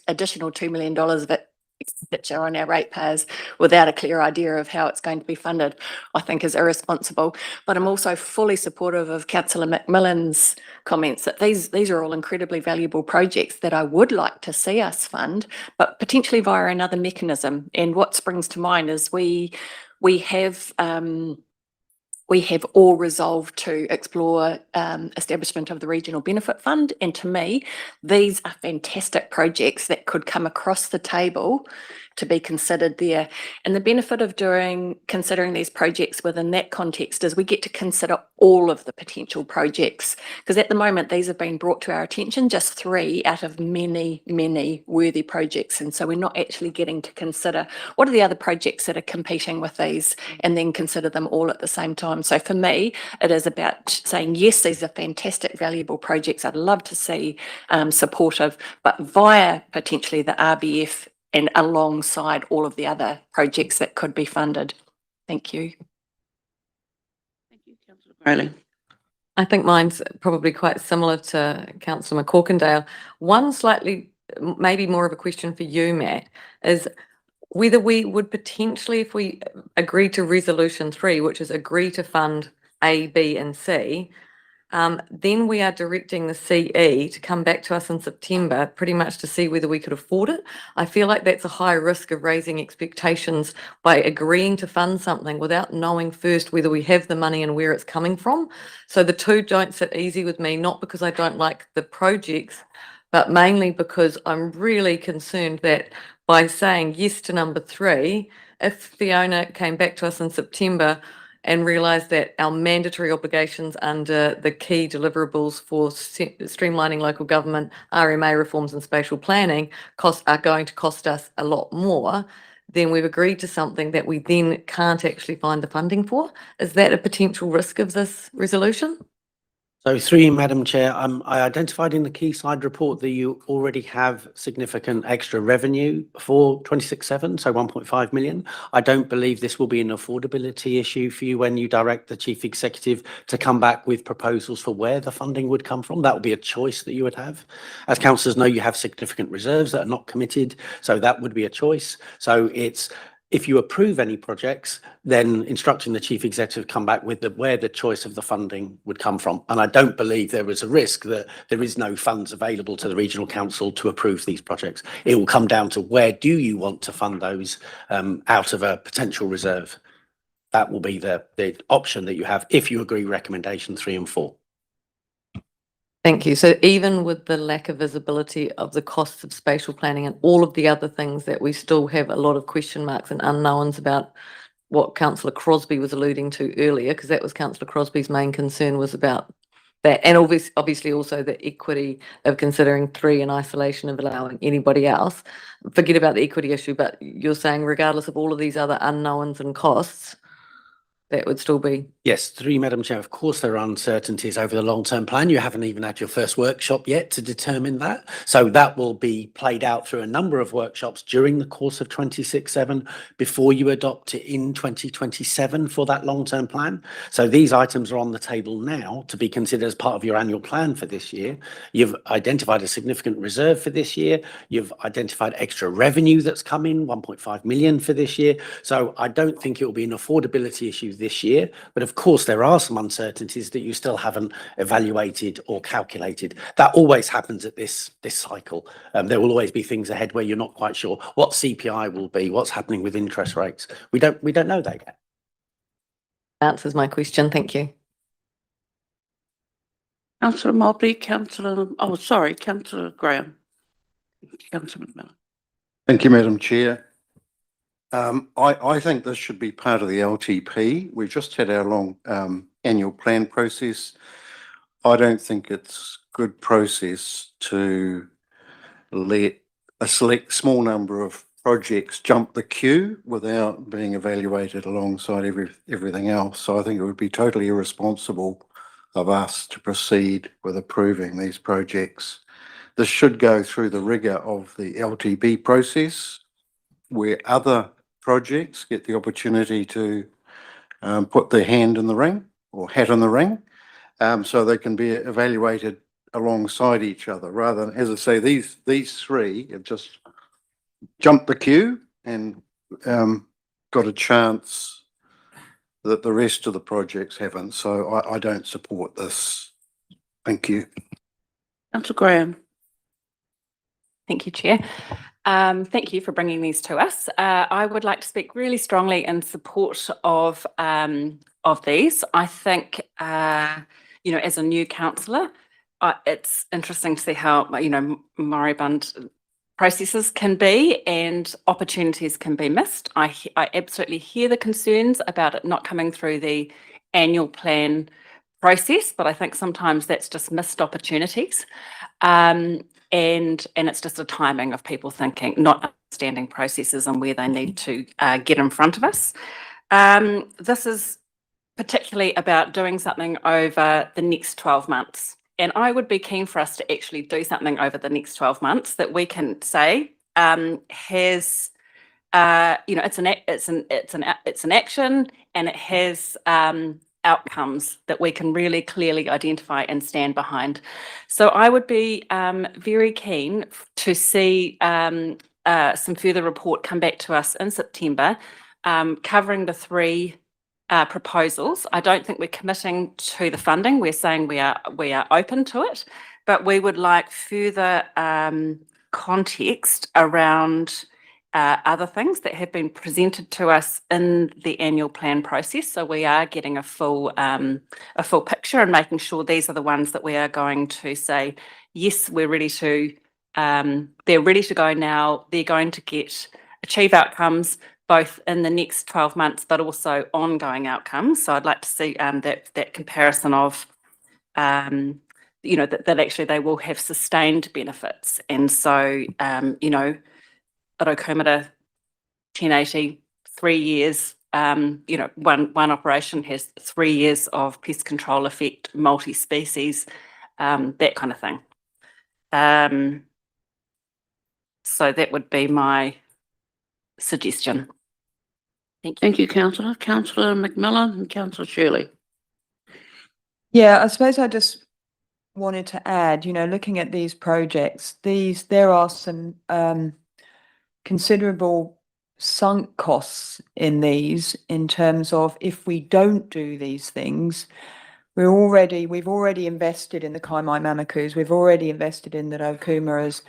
additional $2 million of expenditure on our ratepayers without a clear idea of how it's going to be funded, I think is irresponsible. But I'm also fully supportive of Councillor McMillan's comments that these are all incredibly valuable projects that I would like to see us fund, but potentially via another mechanism. And what springs to mind is we have all resolved to explore establishment of the Regional Benefit Fund. And to me, these are fantastic projects that could come across the table to be considered there. And the benefit of considering these projects within that context is we get to consider all of the potential projects. Because at the moment, these have been brought to our attention, just 3 out of many, many worthy projects. And so we're not actually getting to consider what are the other projects that are competing with these, and then consider them all at the same time. So for me, it is about saying, yes, these are fantastic, valuable projects. I'd love to see supportive, but via potentially the RBF and alongside all of the other projects that could be funded. Thank you. Thank you, Councillor Grayling. I think mine's probably quite similar to Councillor McCorkindale. One slightly, maybe more of a question for you, Matt, is whether we would potentially, if we agree to resolution 3, which is agree to fund A, B and C, then we are directing the CE to come back to us in September, pretty much to see whether we could afford it. I feel like that's a high risk of raising expectations by agreeing to fund something without knowing first whether we have the money and where it's coming from. So the two don't sit easy with me, not because I don't like the projects, but mainly because I'm really concerned that by saying yes to number 3, if Fiona came back to us in September and realised that our mandatory obligations under the key deliverables for streamlining local government, RMA reforms and spatial planning are going to cost us a lot more, then we've agreed to something that we then can't actually find the funding for. Is that a potential risk of this resolution? So through you, Madam Chair, I identified in the Quayside report that you already have significant extra revenue for 26/7, so 1.5 million. I don't believe this will be an affordability issue for you when you direct the Chief Executive to come back with proposals for where the funding would come from. That would be a choice that you would have. As councillors know, you have significant reserves that are not committed, so that would be a choice. So it's, if you approve any projects, then instructing the Chief Executive come back with where the choice of the funding would come from. And I don't believe there is a risk that there is no funds available to the Regional Council to approve these projects. It will come down to where do you want to fund those out of a potential reserve. That will be the option that you have if you agree recommendation 3 and 4. Thank you. So even with the lack of visibility of the costs of spatial planning and all of the other things that we still have a lot of question marks and unknowns about, what Councillor Crosby was alluding to earlier, because that was Councillor Crosby's main concern, was about that. And obviously also the equity of considering 3 in isolation of allowing anybody else. Forget about the equity issue, but you're saying regardless of all of these other unknowns and costs, that would still be. Yes, through you, Madam Chair, of course there are uncertainties over the long-term plan. You haven't even had your first workshop yet to determine that. So that will be played out through a number of workshops during the course of 26/7 before you adopt it in 2027 for that long-term plan. So these items are on the table now to be considered as part of your annual plan for this year. You've identified a significant reserve for this year. You've identified extra revenue that's come in, 1.5 million for this year. So I don't think it will be an affordability issue this year, but of course there are some uncertainties that you still haven't evaluated or calculated. That always happens at this cycle. There will always be things ahead where you're not quite sure what CPI will be, what's happening with interest rates. We don't know that yet. Answers my question. Thank you. Councillor Mobley, Councillor Graham. Councillor McMillan. Thank you, Madam Chair. I think this should be part of the LTP. We've just had our long annual plan process. I don't think it's good process to let a small number of projects jump the queue without being evaluated alongside everything else. So I think it would be totally irresponsible of us to proceed with approving these projects. This should go through the rigor of the LTP process, where other projects get the opportunity to put their hand in the ring or hat in the ring, so they can be evaluated alongside each other, rather than, as I say, these three have just jumped the queue and got a chance that the rest of the projects haven't. So I don't support this. Thank you. Councillor Graham. Thank you, Chair. Thank you for bringing these to us. I would like to speak really strongly in support of these. I think, you know, as a new councillor, it's interesting to see how, you know, moribund processes can be and opportunities can be missed. I absolutely hear the concerns about it not coming through the annual plan process, but I think sometimes that's just missed opportunities. And it's just a timing of people thinking, not understanding processes and where they need to get in front of us. This is particularly about doing something over the next 12 months. And I would be keen for us to actually do something over the next 12 months that we can say has, you know, it's an action, and it has outcomes that we can really clearly identify and stand behind. So I would be very keen to see some further report come back to us in September, covering the three proposals. I don't think we're committing to the funding. We're saying we are open to it, but we would like further context around other things that have been presented to us in the annual plan process. So we are getting a full picture and making sure these are the ones that we are going to say, yes, we're ready to, they're ready to go now. They're going to achieve outcomes both in the next 12 months, but also ongoing outcomes. So I'd like to see that comparison of, you know, that actually they will have sustained benefits. And so, you know, Rokomata, 1080, 3 years, you know, one operation has 3 years of pest control effect, multi-species, that kind of thing. So that would be my suggestion. Thank you. Thank you, Councillor. Councillor McMillan and Councillor Shirley. Yeah, I suppose I just wanted to add, you know, looking at these projects, there are some considerable sunk costs in these, in terms of if we don't do these things, we've already invested in the Kaimai Mamakus, we've already invested in the Rokumaras,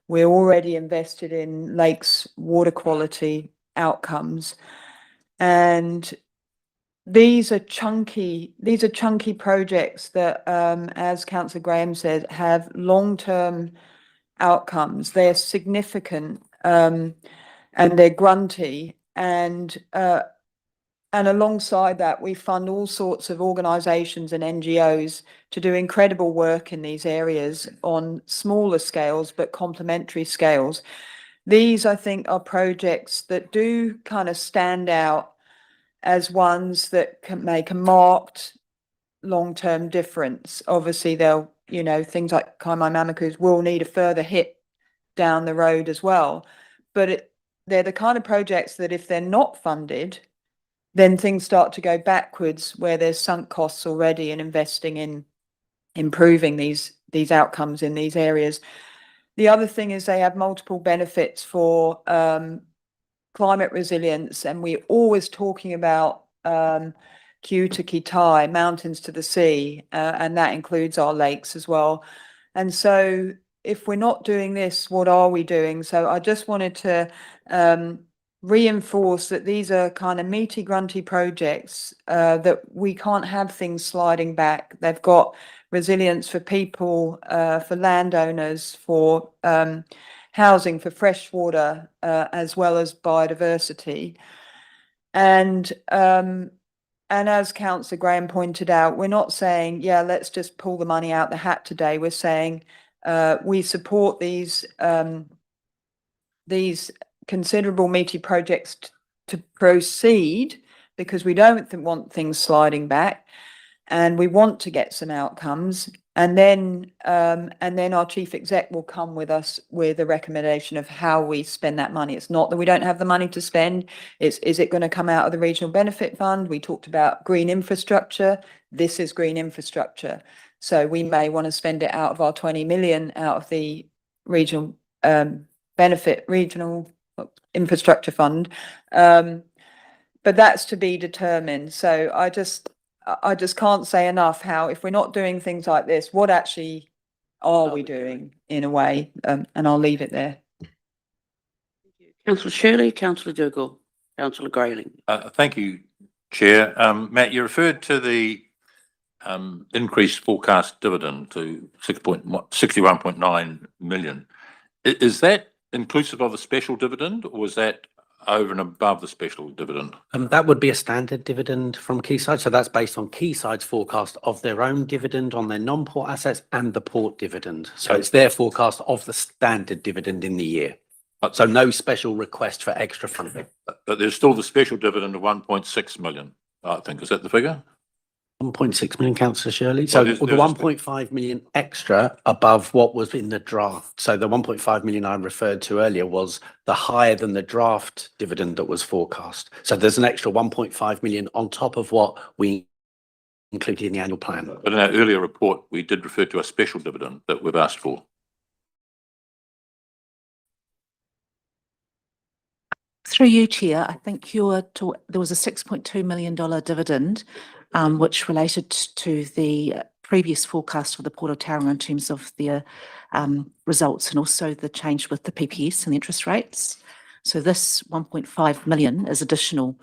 we're already invested in lakes water quality outcomes. And these are chunky projects that, as Councillor Graham said, have long-term outcomes. They're significant, and they're grunty. And alongside that, we fund all sorts of organisations and NGOs to do incredible work in these areas on smaller scales, but complementary scales. These, I think, are projects that do kind of stand out as ones that can make a marked long-term difference. Obviously, they'll, you know, things like Kaimai Mamakus will need a further hit down the road as well. But they're the kind of projects that if they're not funded, then things start to go backwards, where there's sunk costs already in investing in improving these outcomes in these areas. The other thing is they have multiple benefits for climate resilience, and we're always talking about Q to Kitai, mountains to the sea, and that includes our lakes as well. And so if we're not doing this, what are we doing? So I just wanted to reinforce that these are kind of meaty, grunty projects, that we can't have things sliding back. They've got resilience for people, for landowners, for housing for freshwater, as well as biodiversity. And as Councillor Graham pointed out, we're not saying, yeah, let's just pull the money out the hat today. We're saying we support these considerable meaty projects to proceed, because we don't want things sliding back, and we want to get some outcomes. And then our chief exec will come with us with a recommendation of how we spend that money. It's not that we don't have the money to spend. Is it going to come out of the regional benefit fund? We talked about green infrastructure. This is green infrastructure. So we may want to spend it out of our 20 million out of the regional regional infrastructure fund. But that's to be determined. So I just can't say enough how, if we're not doing things like this, what actually are we doing in a way? And I'll leave it there. Councillor Shirley, Councillor Dougal, Councillor Grayling. Thank you, Chair. Matt, you referred to the increased forecast dividend to 61.9 million. Is that inclusive of the special dividend, or is that over and above the special dividend? That would be a standard dividend from Quayside. So that's based on Quayside's forecast of their own dividend on their non-port assets and the port dividend. So it's their forecast of the standard dividend in the year. So no special request for extra funding. But there's still the special dividend of 1.6 million, I think. Is that the figure? 1.6 million, Councillor Shirley. So Well, the there's 1.5 million extra above what was in the draft. So the 1.5 million I referred to earlier was the higher than the draft dividend that was forecast. So there's an extra 1.5 million on top of what we included in the annual plan. But in our earlier report, we did refer to a special dividend that we've asked for. Through you, Chair, I think there was a $6.2 million dividend, which related to the previous forecast for the Port of Tauranga in terms of their results, and also the change with the PPS and the interest rates. So this 1.5 million is additional to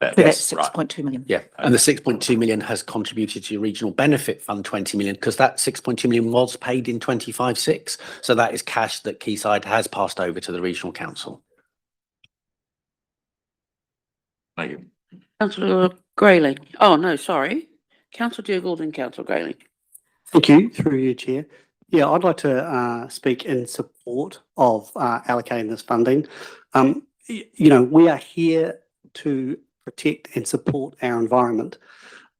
that That's right. 6.2 million. Yeah, and the 6.2 million has contributed to your regional benefit fund 20 million, because that 6.2 million was paid in 25/6. So that is cash that Quayside has passed over to the regional council. Thank you. Councillor Grayling. Oh, no, sorry. Councillor Dougal and Councillor Grayling. Thank you, through you, Chair. Yeah, I'd like to speak in support of allocating this funding. We are here to protect and support our environment,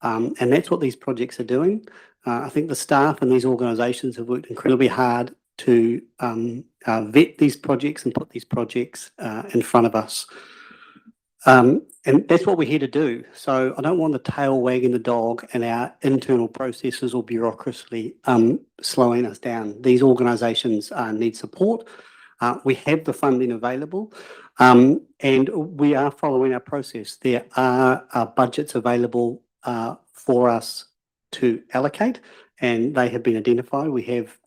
and that's what these projects are doing. I think the staff and these organisations have worked incredibly hard to vet these projects and put these projects in front of us. And that's what we're here to do. So I don't want the tail wagging the dog and our internal processes or bureaucracy slowing us down. These organisations need support. We have the funding available, and we are following our process. There are budgets available for us to allocate, and they have been identified. We have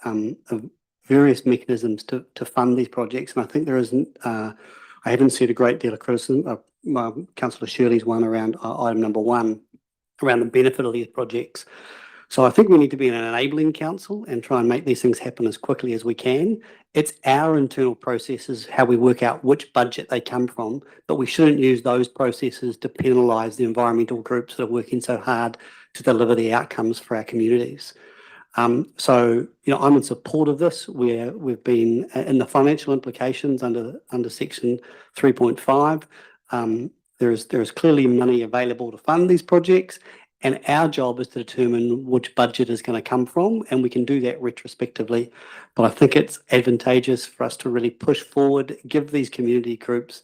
various mechanisms to fund these projects, and I think there isn't. I haven't seen a great deal of criticism. Councillor Shirley's one around item number 1, around the benefit of these projects. So I think we need to be an enabling council and try and make these things happen as quickly as we can. It's our internal processes, how we work out which budget they come from, but we shouldn't use those processes to penalise the environmental groups that are working so hard to deliver the outcomes for our communities. So, I'm in support of this. We've been in the financial implications under section 3.5. There is clearly money available to fund these projects, and our job is to determine which budget is going to come from, and we can do that retrospectively. But I think it's advantageous for us to really push forward, give these community groups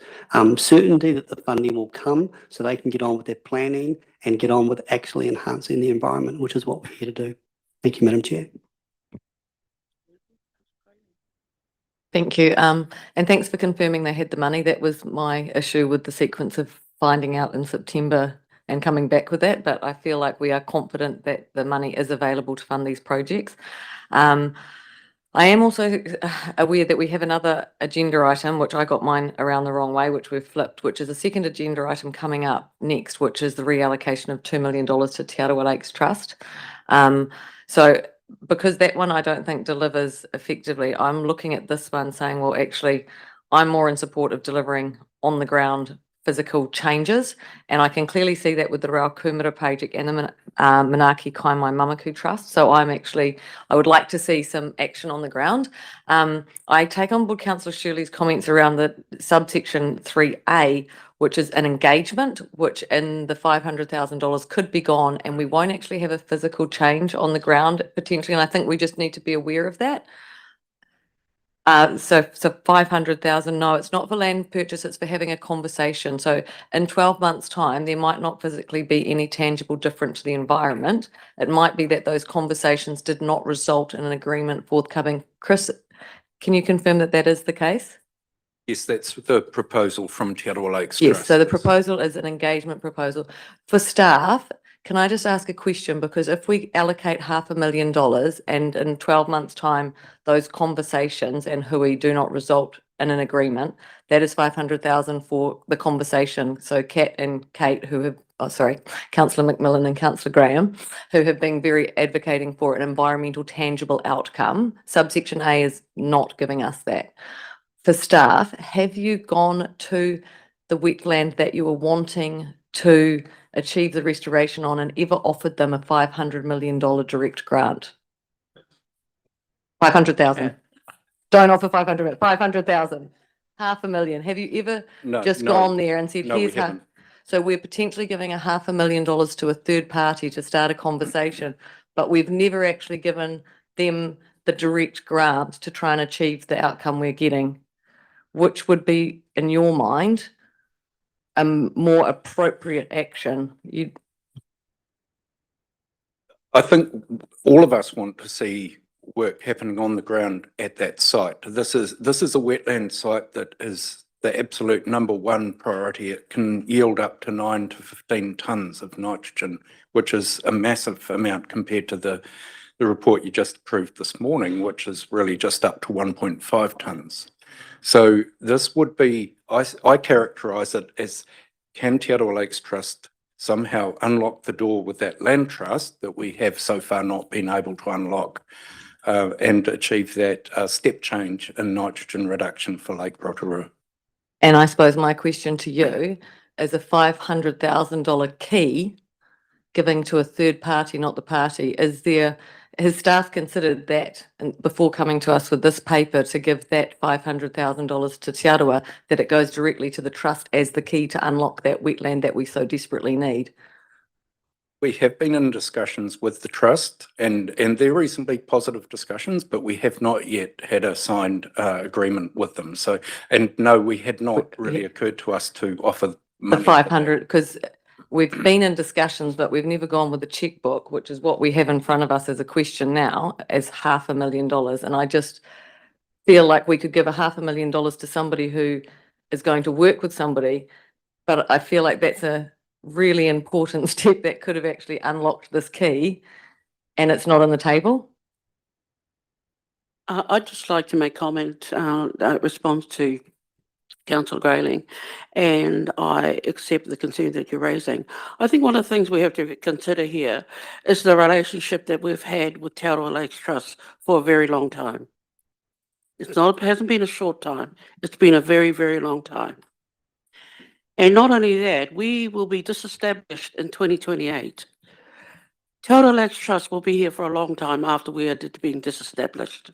certainty that the funding will come, so they can get on with their planning and get on with actually enhancing the environment, which is what we're here to do. Thank you, Madam Chair. Thank you. And thanks for confirming they had the money. That was my issue with the sequence of finding out in September and coming back with that. But I feel like we are confident that the money is available to fund these projects. I am also aware that we have another agenda item, which I got mine around the wrong way, which we've flipped, which is a second agenda item coming up next, which is the reallocation of $2 million to Te Arawa Lakes Trust. So because that one I don't think delivers effectively, I'm looking at this one saying, well, actually, I'm more in support of delivering on the ground physical changes. And I can clearly see that with the Rao Kumara project and the Manaaki Kaimai Mamaku Trust. So I would like to see some action on the ground. I take on board Councillor Shirley's comments around the subsection 3A, which is an engagement, which in the $500,000 could be gone and we won't actually have a physical change on the ground potentially. And I think we just need to be aware of that. So 500,000, no, it's not for land purchase, it's for having a conversation. So in 12 months' time, there might not physically be any tangible difference to the environment. It might be that those conversations did not result in an agreement forthcoming. Chris, can you confirm that that is the case? Yes, that's the proposal from Te Aroha Lakes Yes, Trust. so the proposal is an engagement proposal. For staff, can I just ask a question? Because if we allocate $500,000 and in 12 months' time, those conversations and hui do not result in an agreement, that is 500,000 for the conversation. So Kat and Kate, who have, Councillor McMillan and Councillor Graham, who have been very advocating for an environmental tangible outcome. Subsection A is not giving us that. For staff, have you gone to the wetland that you were wanting to achieve the restoration on and ever offered them a $500 million direct grant? 500,000. Don't offer 500, 500,000. $500,000. Have you ever No, just no. gone there and said, No, we here's how? haven't. So we're potentially giving a $500,000 to a third party to start a conversation, but we've never actually given them the direct grant to try and achieve the outcome we're getting. Which would be, in your mind, a more appropriate action? I think all of us want to see work happening on the ground at that site. This is a wetland site that is the absolute number one priority. It can yield up to 9 to 15 tonnes of nitrogen, which is a massive amount compared to the report you just approved this morning, which is really just up to 1.5 tonnes. So this would be, I characterise it as, can Te Aroha Lakes Trust somehow unlock the door with that land trust that we have so far not been able to unlock and achieve that step change in nitrogen reduction for Lake Rotorua? And I suppose my question to you is a $500,000 key giving to a third party, not the party. Has staff considered that before coming to us with this paper to give that $500,000 to Te Aroha, that it goes directly to the trust as the key to unlock that wetland that we so desperately need? We have been in discussions with the trust and they're reasonably positive discussions, but we have not yet had a signed agreement with them. So, and no, we had not really occurred to us to offer money. The 500, because we've been in discussions, but we've never gone with the checkbook, which is what we have in front of us as a question now, as $500,000. And I just feel like we could give a $500,000 to somebody who is going to work with somebody, but I feel like that's a really important step that could have actually unlocked this key, and it's not on the table. I'd just like to make comment, response to Councillor Grayling, and I accept the concern that you're raising. I think one of the things we have to consider here is the relationship that we've had with Te Aroha Lakes Trust for a very long time. It hasn't been a short time, it's been a very, very long time. And not only that, we will be disestablished in 2028. Te Aroha Lakes Trust will be here for a long time after we are being disestablished.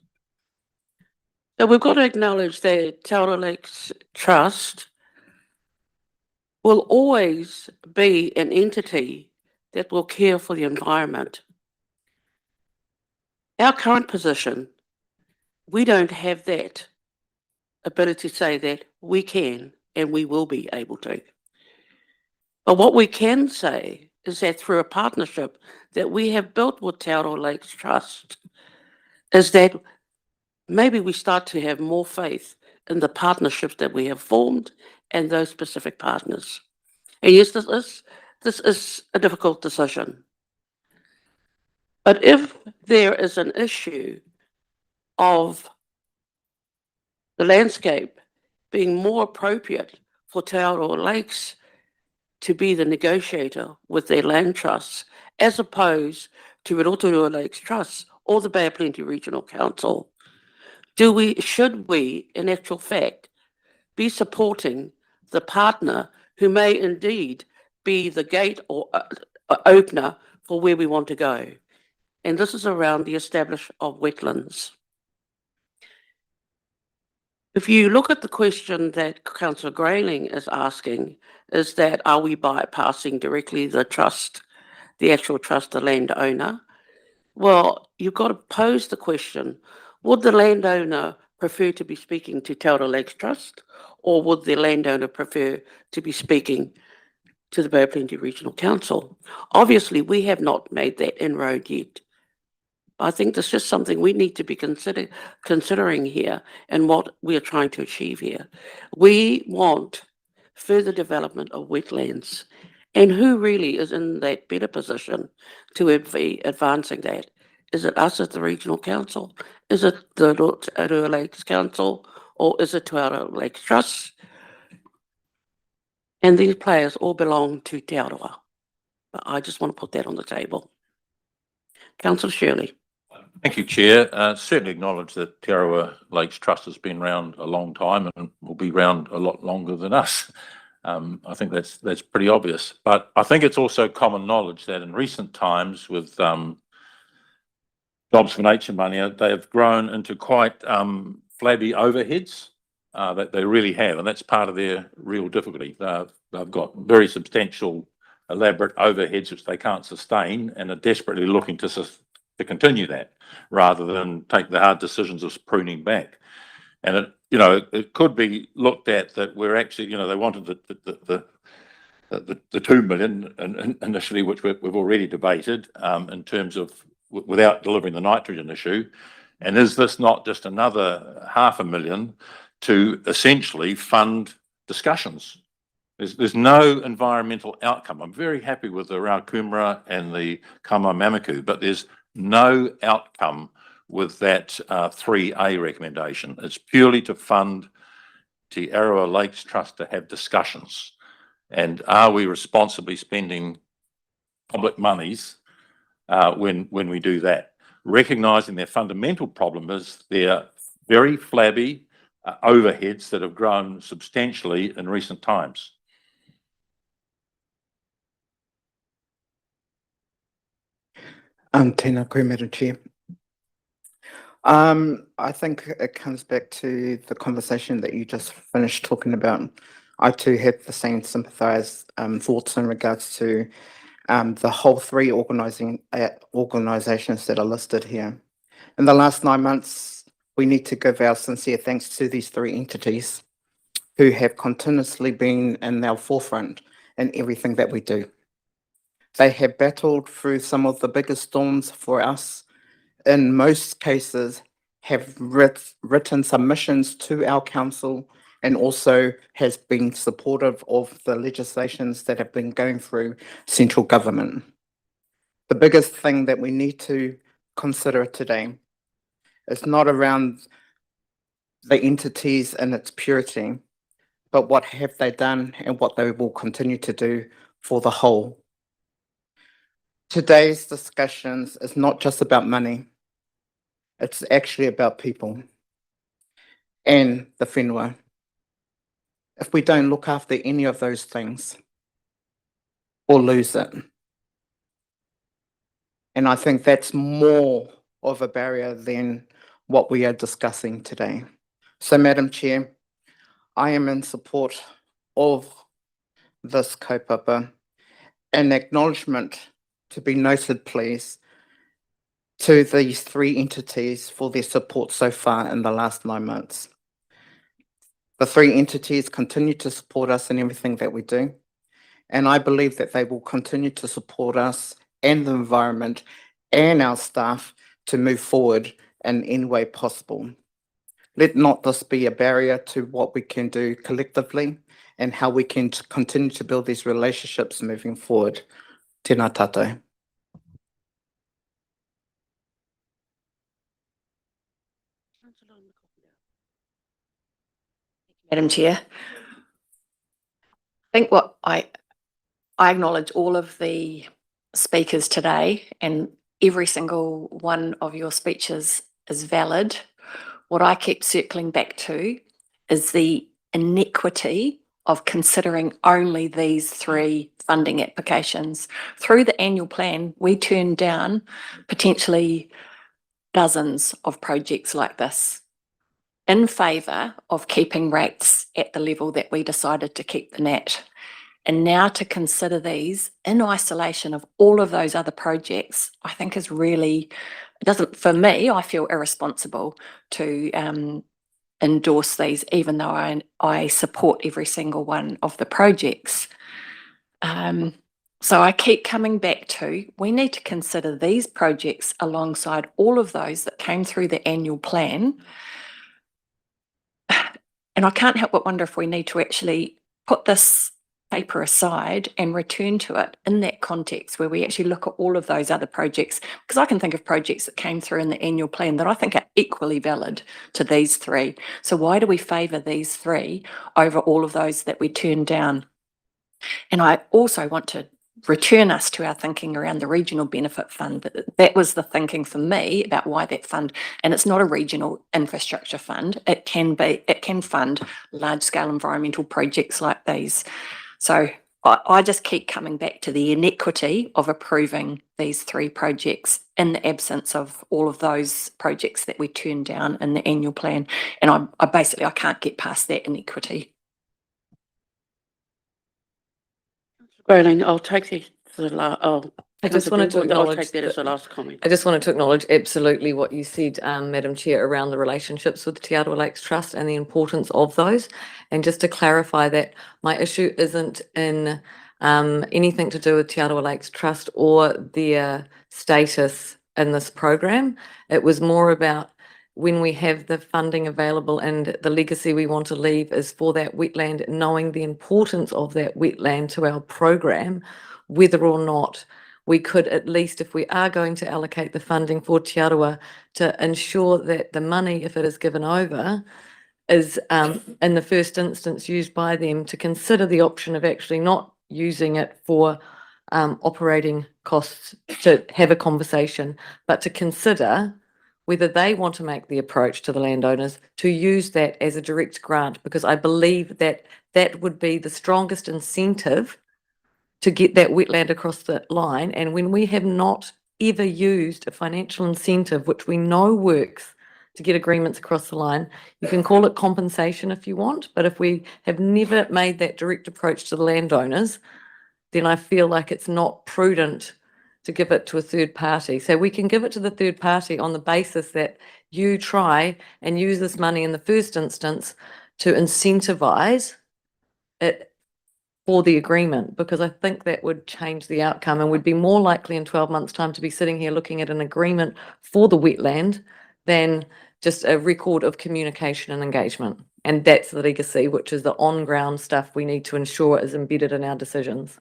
So we've got to acknowledge that Te Aroha Lakes Trust will always be an entity that will care for the environment. Our current position, we don't have that ability to say that we can and we will be able to. But what we can say is that through a partnership that we have built with Te Aroha Lakes Trust, is that maybe we start to have more faith in the partnerships that we have formed and those specific partners. And yes, this is a difficult decision. But if there is an issue of the landscape being more appropriate for Te Aroha Lakes to be the negotiator with their land trusts, as opposed to Rotorua Lakes Trust or the Bay of Plenty Regional Council? Should we, in actual fact, be supporting the partner who may indeed be the gate or opener for where we want to go? And this is around the establishment of wetlands. If you look at the question that Councillor Grayling is asking, is that are we bypassing directly the trust, the actual trust, the landowner? Well, you've got to pose the question, would the landowner prefer to be speaking to Te Aroha Lakes Trust, or would the landowner prefer to be speaking to the Bay of Plenty Regional Council? Obviously, we have not made that inroad yet. I think that's just something we need to be considering here and what we are trying to achieve here. We want further development of wetlands, and who really is in that better position to be advancing that? Is it us as the Regional Council? Is it the Te Aroha Lakes Council? Or is it Te Aroha Lakes Trust? And these players all belong to Te Aroha. But I just want to put that on the table. Councillor Shirley. Thank you, Chair. Certainly acknowledge that Te Aroha Lakes Trust has been around a long time and will be around a lot longer than us. I think that's pretty obvious. But I think it's also common knowledge that in recent times with Jobs for Nature money, they have grown into quite flabby overheads. That they really have, and that's part of their real difficulty. They've got very substantial, elaborate overheads which they can't sustain, and are desperately looking to continue that, rather than take the hard decisions of pruning back. And it could be looked at that we're actually, they wanted the 2 million initially, which we've already debated in terms of without delivering the nitrogen issue. And is this not just another 500,000 to essentially fund discussions? There's no environmental outcome. I'm very happy with the Rao Kumara and the Kamamamaku, but there's no outcome with that 3A recommendation. It's purely to fund Te Aroha Lakes Trust to have discussions. And are we responsibly spending public monies when we do that? Recognising their fundamental problem is their very flabby overheads that have grown substantially in recent times. Tēnā koe, Madam Chair. I think it comes back to the conversation that you just finished talking about. I too have the same sympathised thoughts in regards to the whole 3 organisations that are listed here. In the last 9 months, we need to give our sincere thanks to these 3 entities who have continuously been in our forefront in everything that we do. They have battled through some of the biggest storms for us. In most cases, have written submissions to our council and also has been supportive of the legislations that have been going through central government. The biggest thing that we need to consider today is not around the entities and its purity, but what have they done and what they will continue to do for the whole. Today's discussions is not just about money. It's actually about people and the whenua. If we don't look after any of those things, we'll lose it. And I think that's more of a barrier than what we are discussing today. So, Madam Chair, I am in support of this kaupapa. An acknowledgement to be noted, please, to these 3 entities for their support so far in the last 9 months. The 3 entities continue to support us in everything that we do, and I believe that they will continue to support us and the environment and our staff to move forward in any way possible. Let not this be a barrier to what we can do collectively and how we can continue to build these relationships moving forward. Tēnā tātou. Madam Chair. I think what I acknowledge all of the speakers today and every single one of your speeches is valid. What I keep circling back to is the inequity of considering only these 3 funding applications. Through the annual plan, we turned down potentially dozens of projects like this in favour of keeping rates at the level that we decided to keep them at. And now to consider these in isolation of all of those other projects, I think is really, it doesn't, for me, I feel irresponsible to endorse these, even though I support every single one of the projects. So I keep coming back to, we need to consider these projects alongside all of those that came through the annual plan. And I can't help but wonder if we need to actually put this paper aside and return to it in that context where we actually look at all of those other projects, because I can think of projects that came through in the annual plan that I think are equally valid to these 3. So why do we favour these 3 over all of those that we turned down? And I also want to return us to our thinking around the regional benefit fund. That was the thinking for me about why that fund, and it's not a regional infrastructure fund. It can fund large scale environmental projects like these. So I just keep coming back to the inequity of approving these 3 projects in the absence of all of those projects that we turned down in the annual plan. And I basically can't get past that inequity. Grayling, I'll take I just wanted to I'll acknowledge take that as that- the last comment. I just wanted to acknowledge absolutely what you said, Madam Chair, around the relationships with the Te Aroha Lakes Trust and the importance of those. And just to clarify that my issue isn't in anything to do with Te Aroha Lakes Trust or their status in this program. It was more about when we have the funding available and the legacy we want to leave is for that wetland, knowing the importance of that wetland to our program, whether or not we could at least, if we are going to allocate the funding for Te Aroha, to ensure that the money, if it is given over, is in the first instance used by them to consider the option of actually not using it for operating costs, to have a conversation, but to consider whether they want to make the approach to the landowners to use that as a direct grant, because I believe that that would be the strongest incentive to get that wetland across the line. And when we have not ever used a financial incentive, which we know works to get agreements across the line, you can call it compensation if you want, but if we have never made that direct approach to the landowners, then I feel like it's not prudent to give it to a third party. So we can give it to the third party on the basis that you try and use this money in the first instance to incentivize it for the agreement, because I think that would change the outcome and we'd be more likely in 12 months' time to be sitting here looking at an agreement for the wetland than just a record of communication and engagement. And that's the legacy, which is the on-ground stuff we need to ensure is embedded in our decisions.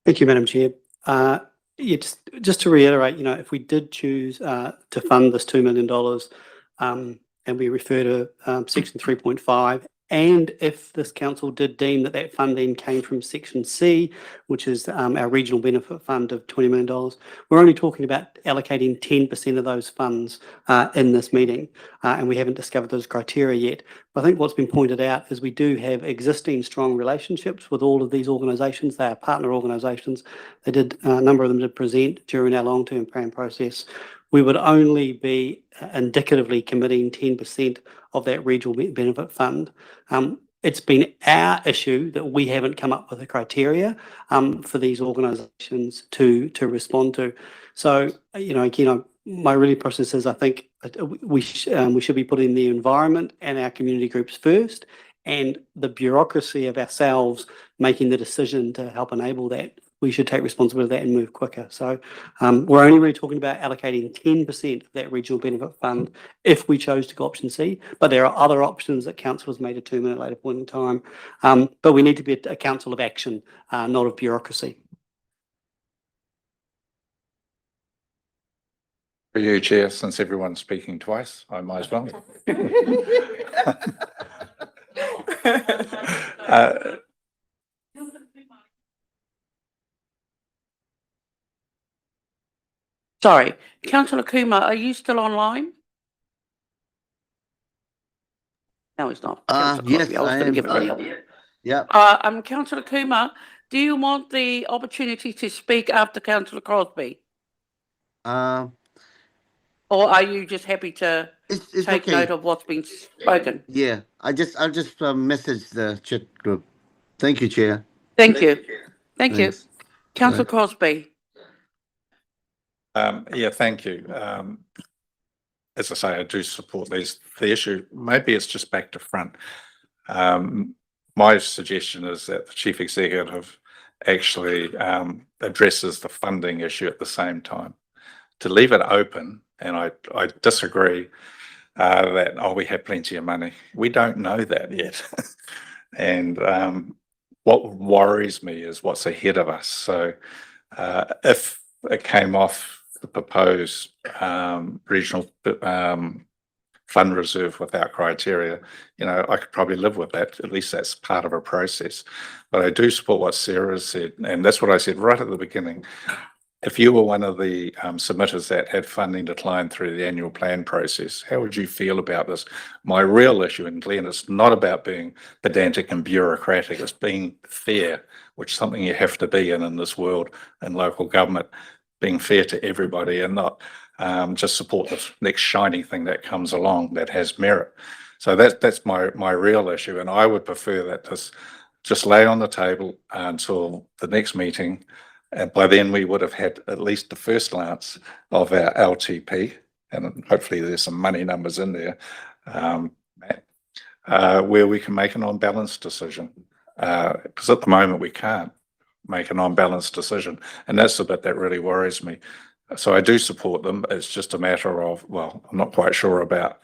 Thank you, Madam Chair. Yeah, just to reiterate, if we did choose to fund this $2 million, and we refer to section 3.5, and if this council did deem that that funding came from section C, which is our regional benefit fund of $20 million, we're only talking about allocating 10% of those funds in this meeting, and we haven't discovered those criteria yet. But I think what's been pointed out is we do have existing strong relationships with all of these organisations. They are partner organisations. A number of them did present during our long-term plan process. We would only be indicatively committing 10% of that regional benefit fund. It's been our issue that we haven't come up with a criteria for these organisations to respond to. So, again, my really process is I think we should be putting the environment and our community groups first, and the bureaucracy of ourselves making the decision to help enable that. We should take responsibility of that and move quicker. So we're only really talking about allocating 10% of that regional benefit fund if we chose to go option C, but there are other options that council has made a determine at a later point in time. But we need to be a council of action, not of bureaucracy. For you, Chair, since everyone's speaking twice, I might as well. Sorry, councillor Kuma, are you still online? No, he's not. Councillor Yes, Crosby, I was I going to am. give it a Yeah. Councillor Kuma, do you want the opportunity to speak after councillor Crosby? Uh, Or are you just happy to it's take okay. note of what's been spoken? Yeah, I'll just message the chat group. Thank you, Chair. Thank you. Thank you. Thanks. Councillor Right. Crosby. Yeah, thank you. As I say, I do support the issue. Maybe it's just back to front. My suggestion is that the chief executive actually addresses the funding issue at the same time. To leave it open, and I disagree that, oh, we have plenty of money. We don't know that yet. And what worries me is what's ahead of us. So if it came off the proposed regional fund reserve without criteria, you know, I could probably live with that. At least that's part of a process. But I do support what Sarah said, and that's what I said right at the beginning. If you were one of the submitters that had funding decline through the annual plan process, how would you feel about this? My real issue, and Glenn, it's not about being pedantic and bureaucratic, it's being fair, which is something you have to be in this world, in local government, being fair to everybody and not just support the next shiny thing that comes along that has merit. So that's my real issue, and I would prefer that this just lay on the table until the next meeting. And by then we would have had at least the first glance of our LTP, and hopefully there's some money numbers in there, where we can make an on-balance decision. Because at the moment we can't make an on-balance decision, and that's the bit that really worries me. So I do support them. It's just a matter of, well, I'm not quite sure about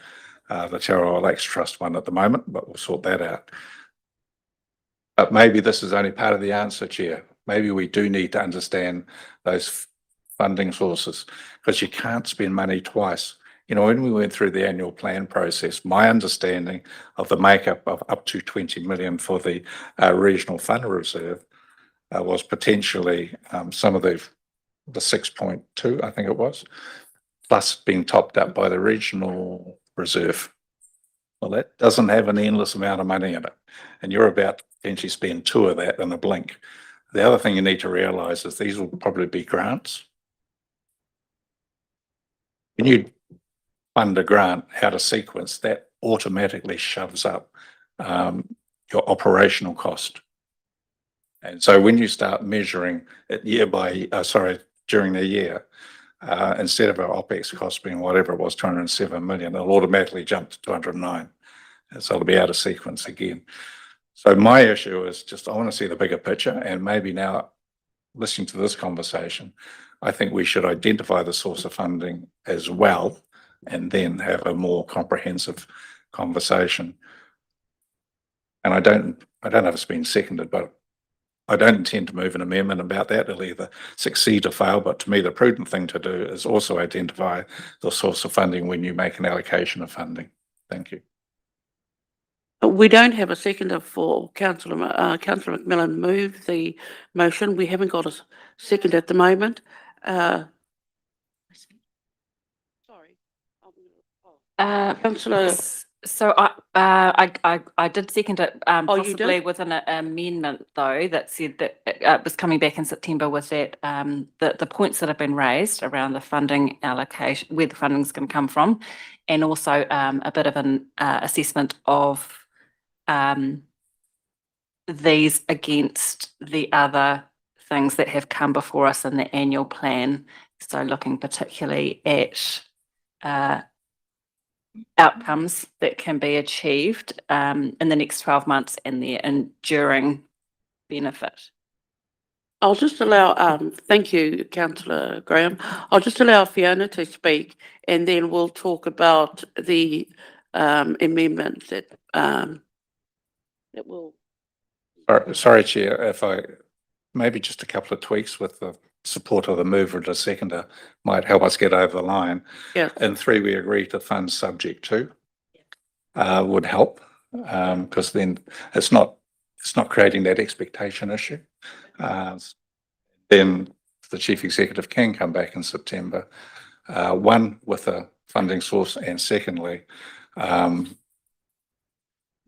the Te Aroha Lakes Trust one at the moment, but we'll sort that out. But maybe this is only part of the answer, Chair. Maybe we do need to understand those funding sources, because you can't spend money twice. You know, when we went through the annual plan process, my understanding of the makeup of up to 20 million for the regional fund reserve was potentially some of the 6.2, I think it was, plus being topped up by the regional reserve. Well, that doesn't have an endless amount of money in it, and you're about to potentially spend 2 of that in a blink. The other thing you need to realise is these will probably be grants. When you fund a grant out of sequence, that automatically shoves up your operational cost. And so when you start measuring it during the year, instead of our OPEX cost being whatever it was, 207 million, it'll automatically jump to 209. And so it'll be out of sequence again. So my issue is just, I want to see the bigger picture, and maybe now, listening to this conversation, I think we should identify the source of funding as well, and then have a more comprehensive conversation. And I don't know if it's been seconded, but I don't intend to move an amendment about that. It'll either succeed or fail, but to me, the prudent thing to do is also identify the source of funding when you make an allocation of funding. Thank you. We don't have a seconder for Councillor McMillan move the motion. We haven't got a second at the moment. Sorry. Councillor. So I did second it, Oh, you possibly did? with an amendment though, that said that it was coming back in September with that, the points that have been raised around the funding allocation, where the funding is going to come from, and also a bit of an assessment of these against the other things that have come before us in the annual plan. So looking particularly at outcomes that can be achieved in the next 12 months and the enduring benefit. I'll just allow, thank you, Councillor Graham. I'll just allow Fiona to speak, and then we'll talk about the amendment that will. Sorry, Chair, if maybe just a couple of tweaks with the support of the mover and the seconder might help us get over the line. Yeah. And 3, we agree to fund subject to would help, because then it's not creating that expectation issue. Then the chief executive can come back in September, one, with a funding source, and secondly,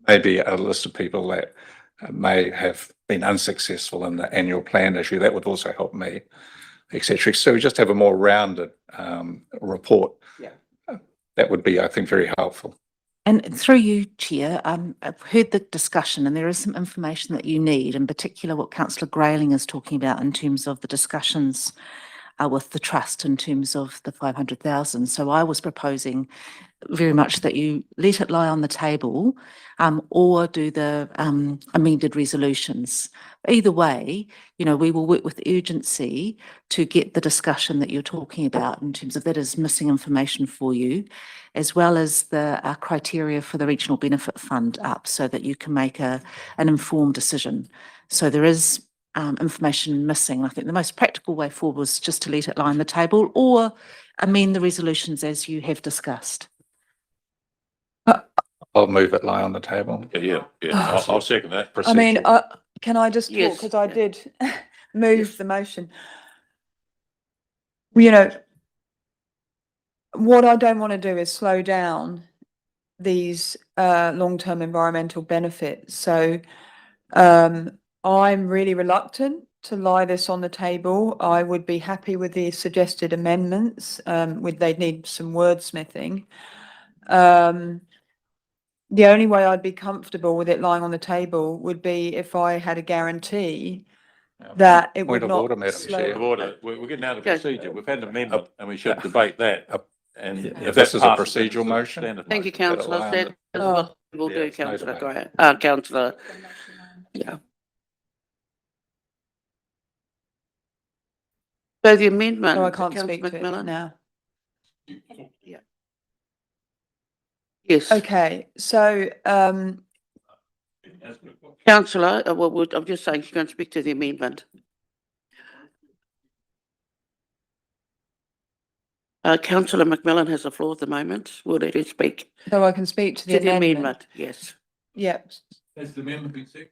maybe a list of people that may have been unsuccessful in the annual plan issue. That would also help me, etc. So we just have a more rounded report. Yeah. That would be, I think, very helpful. And through you, Chair, I've heard the discussion and there is some information that you need, in particular what Councillor Grayling is talking about in terms of the discussions with the trust in terms of the 500,000. So I was proposing very much that you let it lie on the table or do the amended resolutions. Either way, we will work with urgency to get the discussion that you're talking about in terms of that is missing information for you, as well as the criteria for the Regional Benefit Fund up so that you can make an informed decision. So there is information missing. I think the most practical way forward was just to let it lie on the table or amend the resolutions as you have discussed. I'll move it lie on the table. Yeah. I'll second that. I mean, can I just talk, Yes. because I did move Yes. the motion. What I don't want to do is slow down these long-term environmental benefits. So I'm really reluctant to lie this on the table. I would be happy with the suggested amendments. They'd need some wordsmithing. The only way I'd be comfortable with it lying on the table would be if I had a guarantee that it would Point of not order, Madam slow. Chair. Of order. We're getting out of Yes. procedure. We've had an amendment and we should debate that. And Yeah, if this that is a passes, then it's procedural a motion. standard Thank you, motion. councillors. lie on That is what we'll Yeah, do, it's no councillor debate. Graham, councillor. Yeah. So the amendment. No, I can't Councillor speak to it McMillan? now. Yeah. Yes. Okay, so Councillor, I'm just saying she's going to speak to the amendment. Councillor McMillan has the floor at the moment. Will let her speak so I can speak to the to the amendment. amendment. Yes. Yep. Has the amendment been seconded?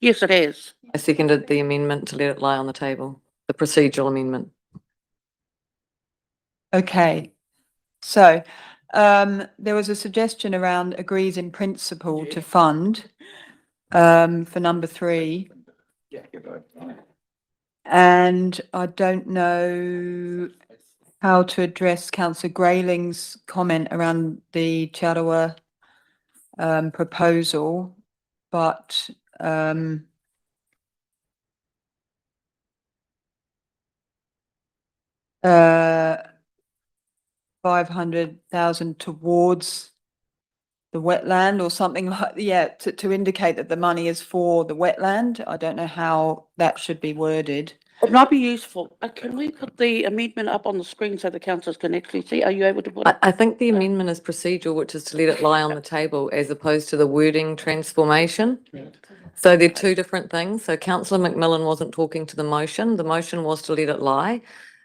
Yes, it is. I seconded the amendment to let it lie on the table, the procedural amendment. Okay, so there was a suggestion around agrees in principle to fund for number 3. And I don't know how to address Councillor Grayling's comment around the Te Arawa proposal, but 500,000 towards the wetland or something like, to indicate that the money is for the wetland. I don't know how that should be worded. It might be useful. Can we put the amendment up on the screen so the councillors can actually see? Are you able to put it? I think the amendment is procedural, which is to let it lie on the table as opposed to the wording transformation. So they're two different things. So councillor McMillan wasn't talking to the motion. The motion was to let it lie.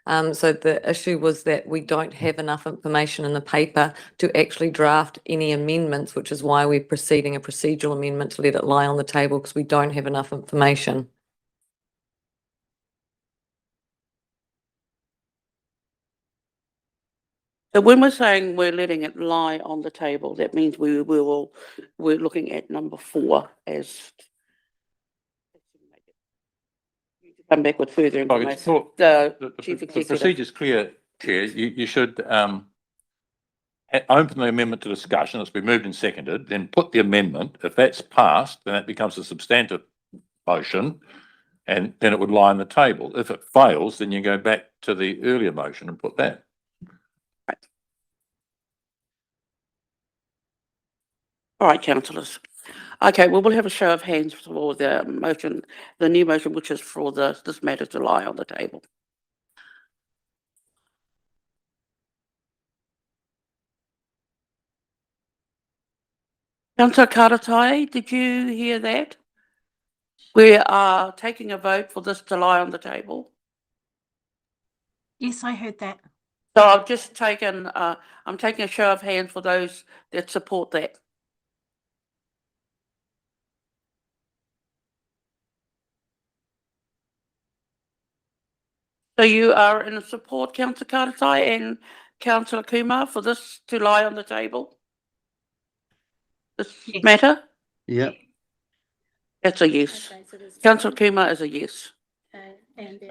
So the issue was that we don't have enough information in the paper to actually draft any amendments, which is why we're proceeding a procedural amendment to let it lie on the table because we don't have enough information. So when we're saying we're letting it lie on the table, that means we're looking at number 4 as come back with further I information. just thought The chief the executive. procedure's clear, Chair. You should open the amendment to discussion. It's been moved and seconded, then put the amendment. If that's passed, then it becomes a substantive motion and then it would lie on the table. If it fails, then you go back to the earlier motion and put that. All right, councillors. Okay, well, we'll have a show of hands for the motion, the new motion, which is for this matter to lie on the table. Councillor Karatai, did you hear that? We are taking a vote for this to lie on the table. Yes, I heard that. So I've just taken, I'm taking a show of hands for those that support that. So you are in support, councillor Karatai and councillor Kumar, for this to lie on the table? This matter? Yep. That's a yes. Councillor Kumar is a yes.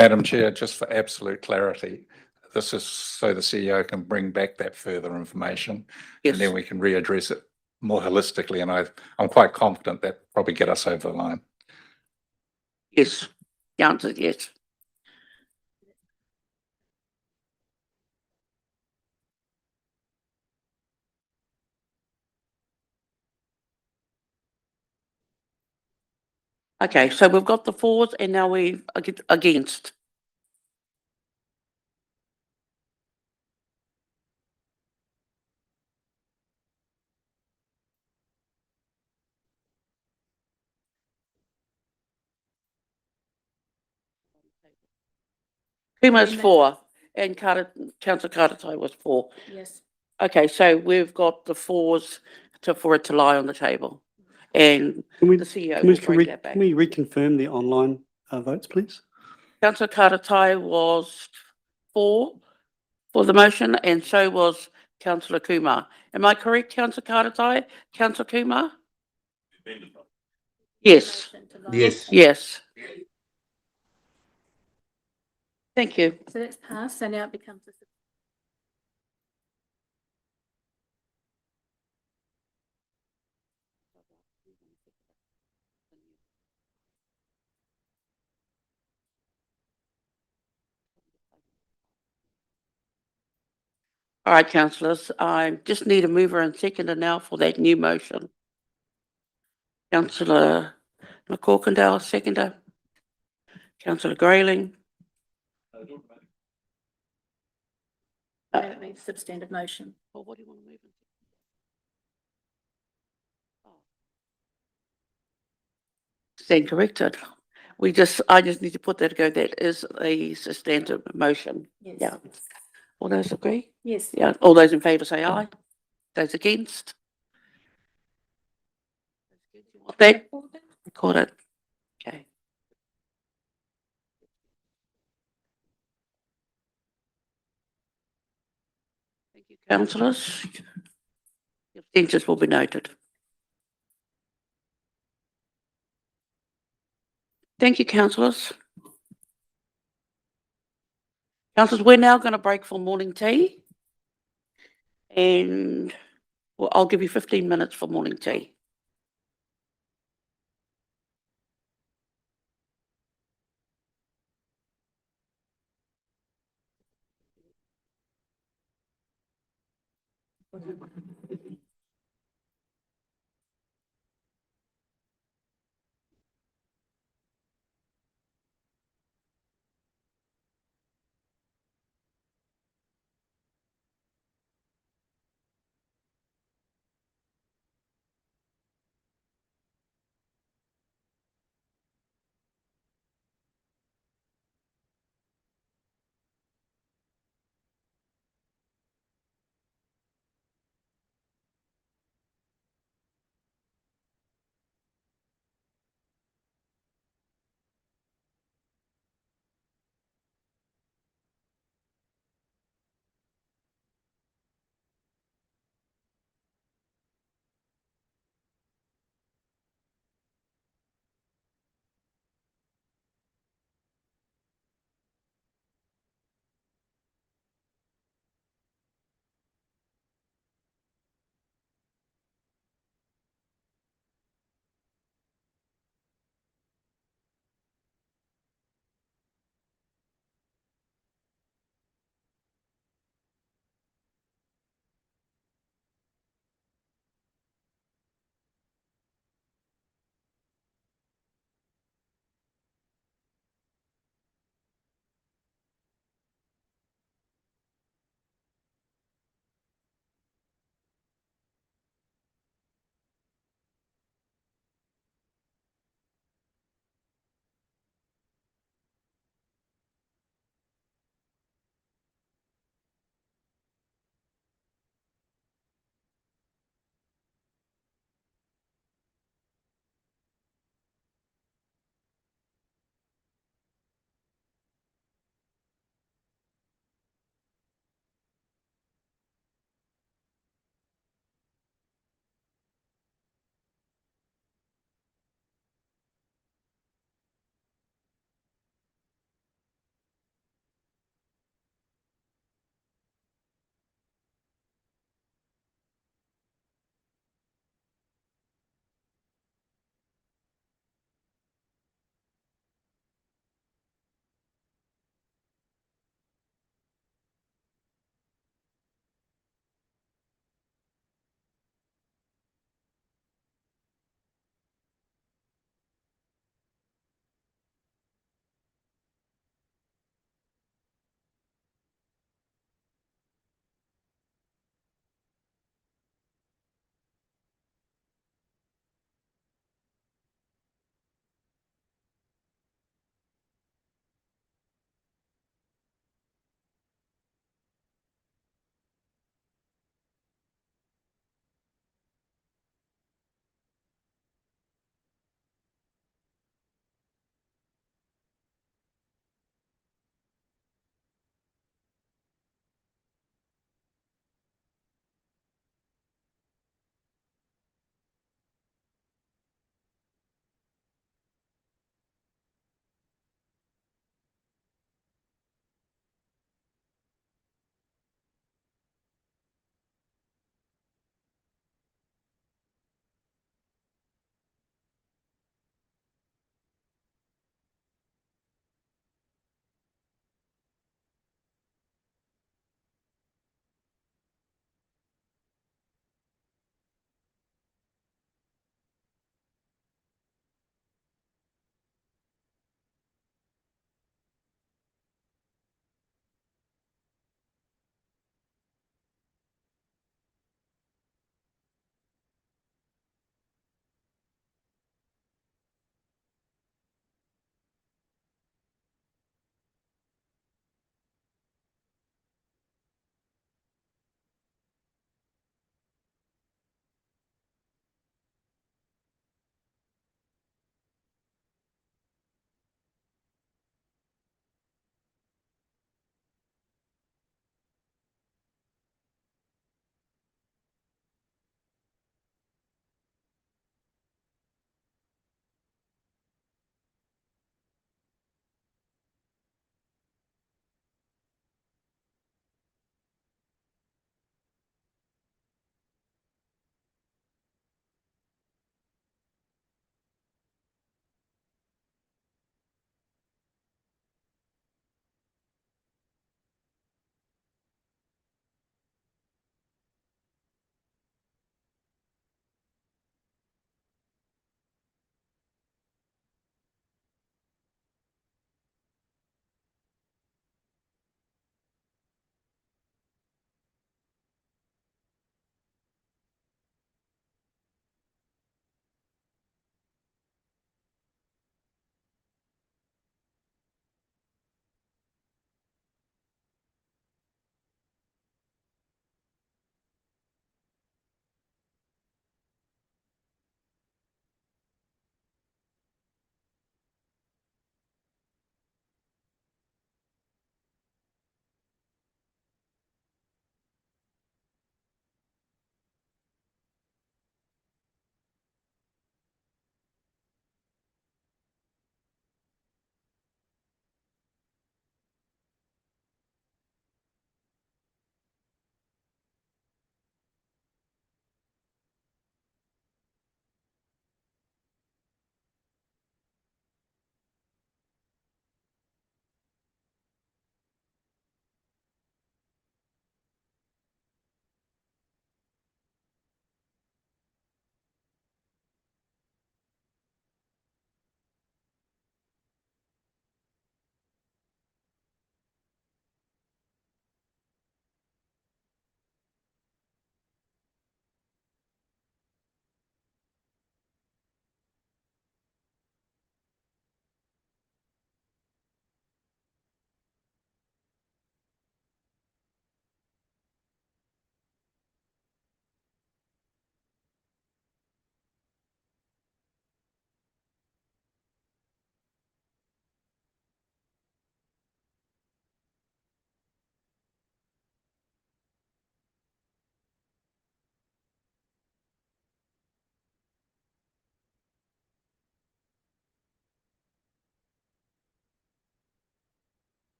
Madam Chair, just for absolute clarity, this is so the CEO can bring back that further information. Yes. And then we can readdress it more holistically, and I'm quite confident that probably get us over the line. Yes. The answer is yes. Okay, so we've got the fours and now we against. Kumar's four and councillor Karatai was four. Yes. Okay, so we've got the fours for it to lie on the table. And Can we, the CEO can we, will bring that back. can we reconfirm the online votes, please? Councillor Karatai was for the motion, and so was councillor Kumar. Am I correct, councillor Karatai? Councillor Kumar? Yes. Yes. Yes. Thank you. So that's passed, so now it becomes a. All right, councillors, I just need a mover and seconder now for that new motion. Councillor McCorkindale, seconder. Councillor Grayling. That means substandard motion. Well, what do you want to move? Stand corrected. I just need to put that that is a substantive motion. Yes. Yeah. All those agree? Yes. Yeah. All those in favour say aye. Those against? That record it. Okay. Thank you, councillors. Your abstentions will be noted. Thank you, councillors. Councillors, we're now going to break for morning tea. And I'll give you 15 minutes for morning tea.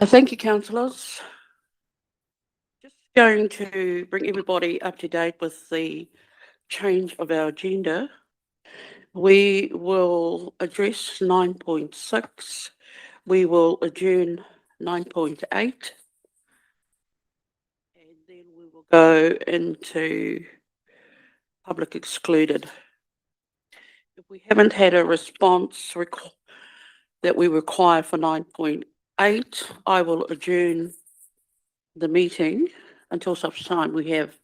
Thank you, councillors. Just going to bring everybody up to date with the change of our agenda. We will address 9.6. We will adjourn 9.8. And then we will go into public excluded. If we haven't had a response that we require for 9.8, I will adjourn the meeting until such time we have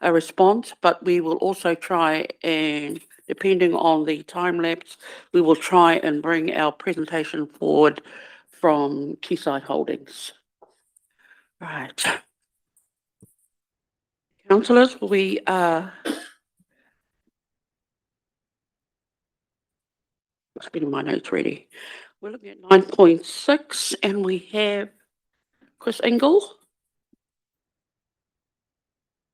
a response, but we will also try and, depending on the time lapse, we will try and bring our presentation forward from Quayside Holdings. Right. Councillors, we are just getting my notes ready. We're looking at 9.6 and we have Chris Ingle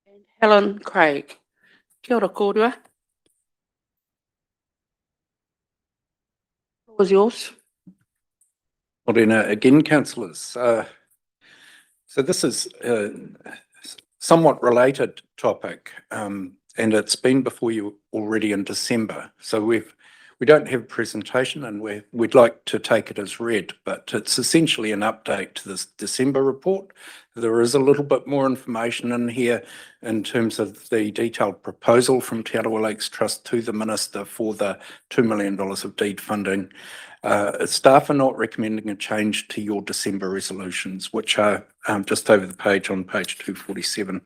and Helen Craig. Kia ora kōrua. What was yours? Morena, again, councillors. So this is a somewhat related topic, and it's been before you already in December. So we don't have a presentation, and we'd like to take it as read, but it's essentially an update to this December report. There is a little bit more information in here in terms of the detailed proposal from Te Arawa Lakes Trust to the Minister for the $2 million of deed funding. Staff are not recommending a change to your December resolutions, which are just over the page on page 247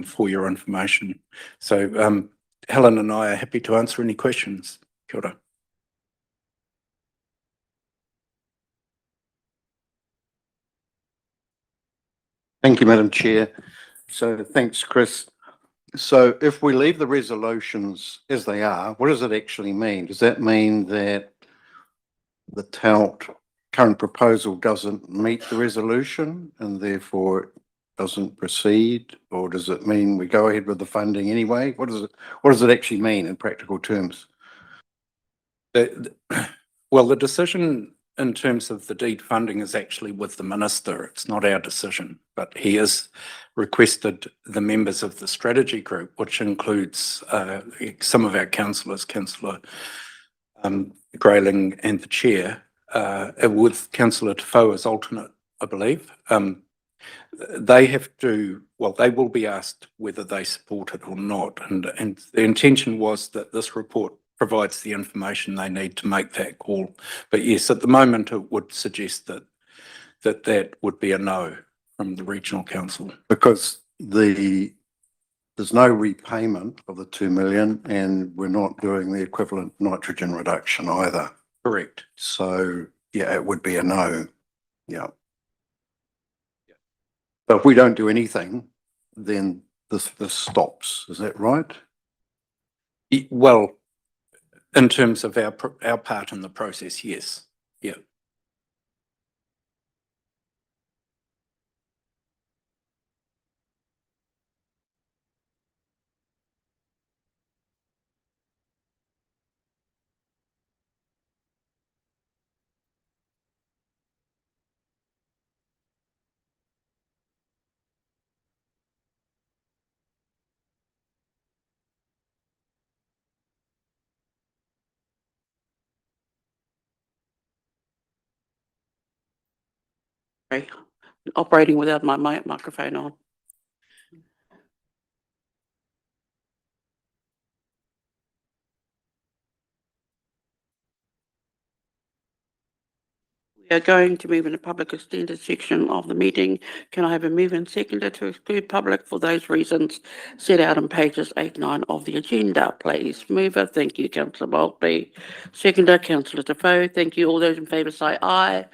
for your information. So Helen and I are happy to answer any questions. Kia ora. Thank you, Madam Chair. So thanks, Chris. So if we leave the resolutions as they are, what does it actually mean? Does that mean that the TALT current proposal doesn't meet the resolution and therefore it doesn't proceed? Or does it mean we go ahead with the funding anyway? What does it actually mean in practical terms? Well, the decision in terms of the deed funding is actually with the Minister. It's not our decision, but he has requested the members of the strategy group, which includes some of our councillors, Councillor Grayling and the chair, with Councillor Tafau as alternate, I believe. They have to, well, they will be asked whether they support it or not. And the intention was that this report provides the information they need to make that call. But yes, at the moment, it would suggest that would be a no from the Regional Council. Because there's no repayment of the 2 million and we're not doing the equivalent nitrogen reduction either. Correct. So yeah, it would be a no. Yeah. But if we don't do anything, then this stops. Is that right? Well, in terms of our part in the process, yes. Yeah. Sorry, operating without my microphone on. We are going to move into public extended section of the meeting. Can I have a move and seconder to exclude public for those reasons set out on pages 8, 9 of the agenda, please? Mover, thank you, Councillor Maltby. Seconder, Councillor Tafau, thank you. All those in favour say aye.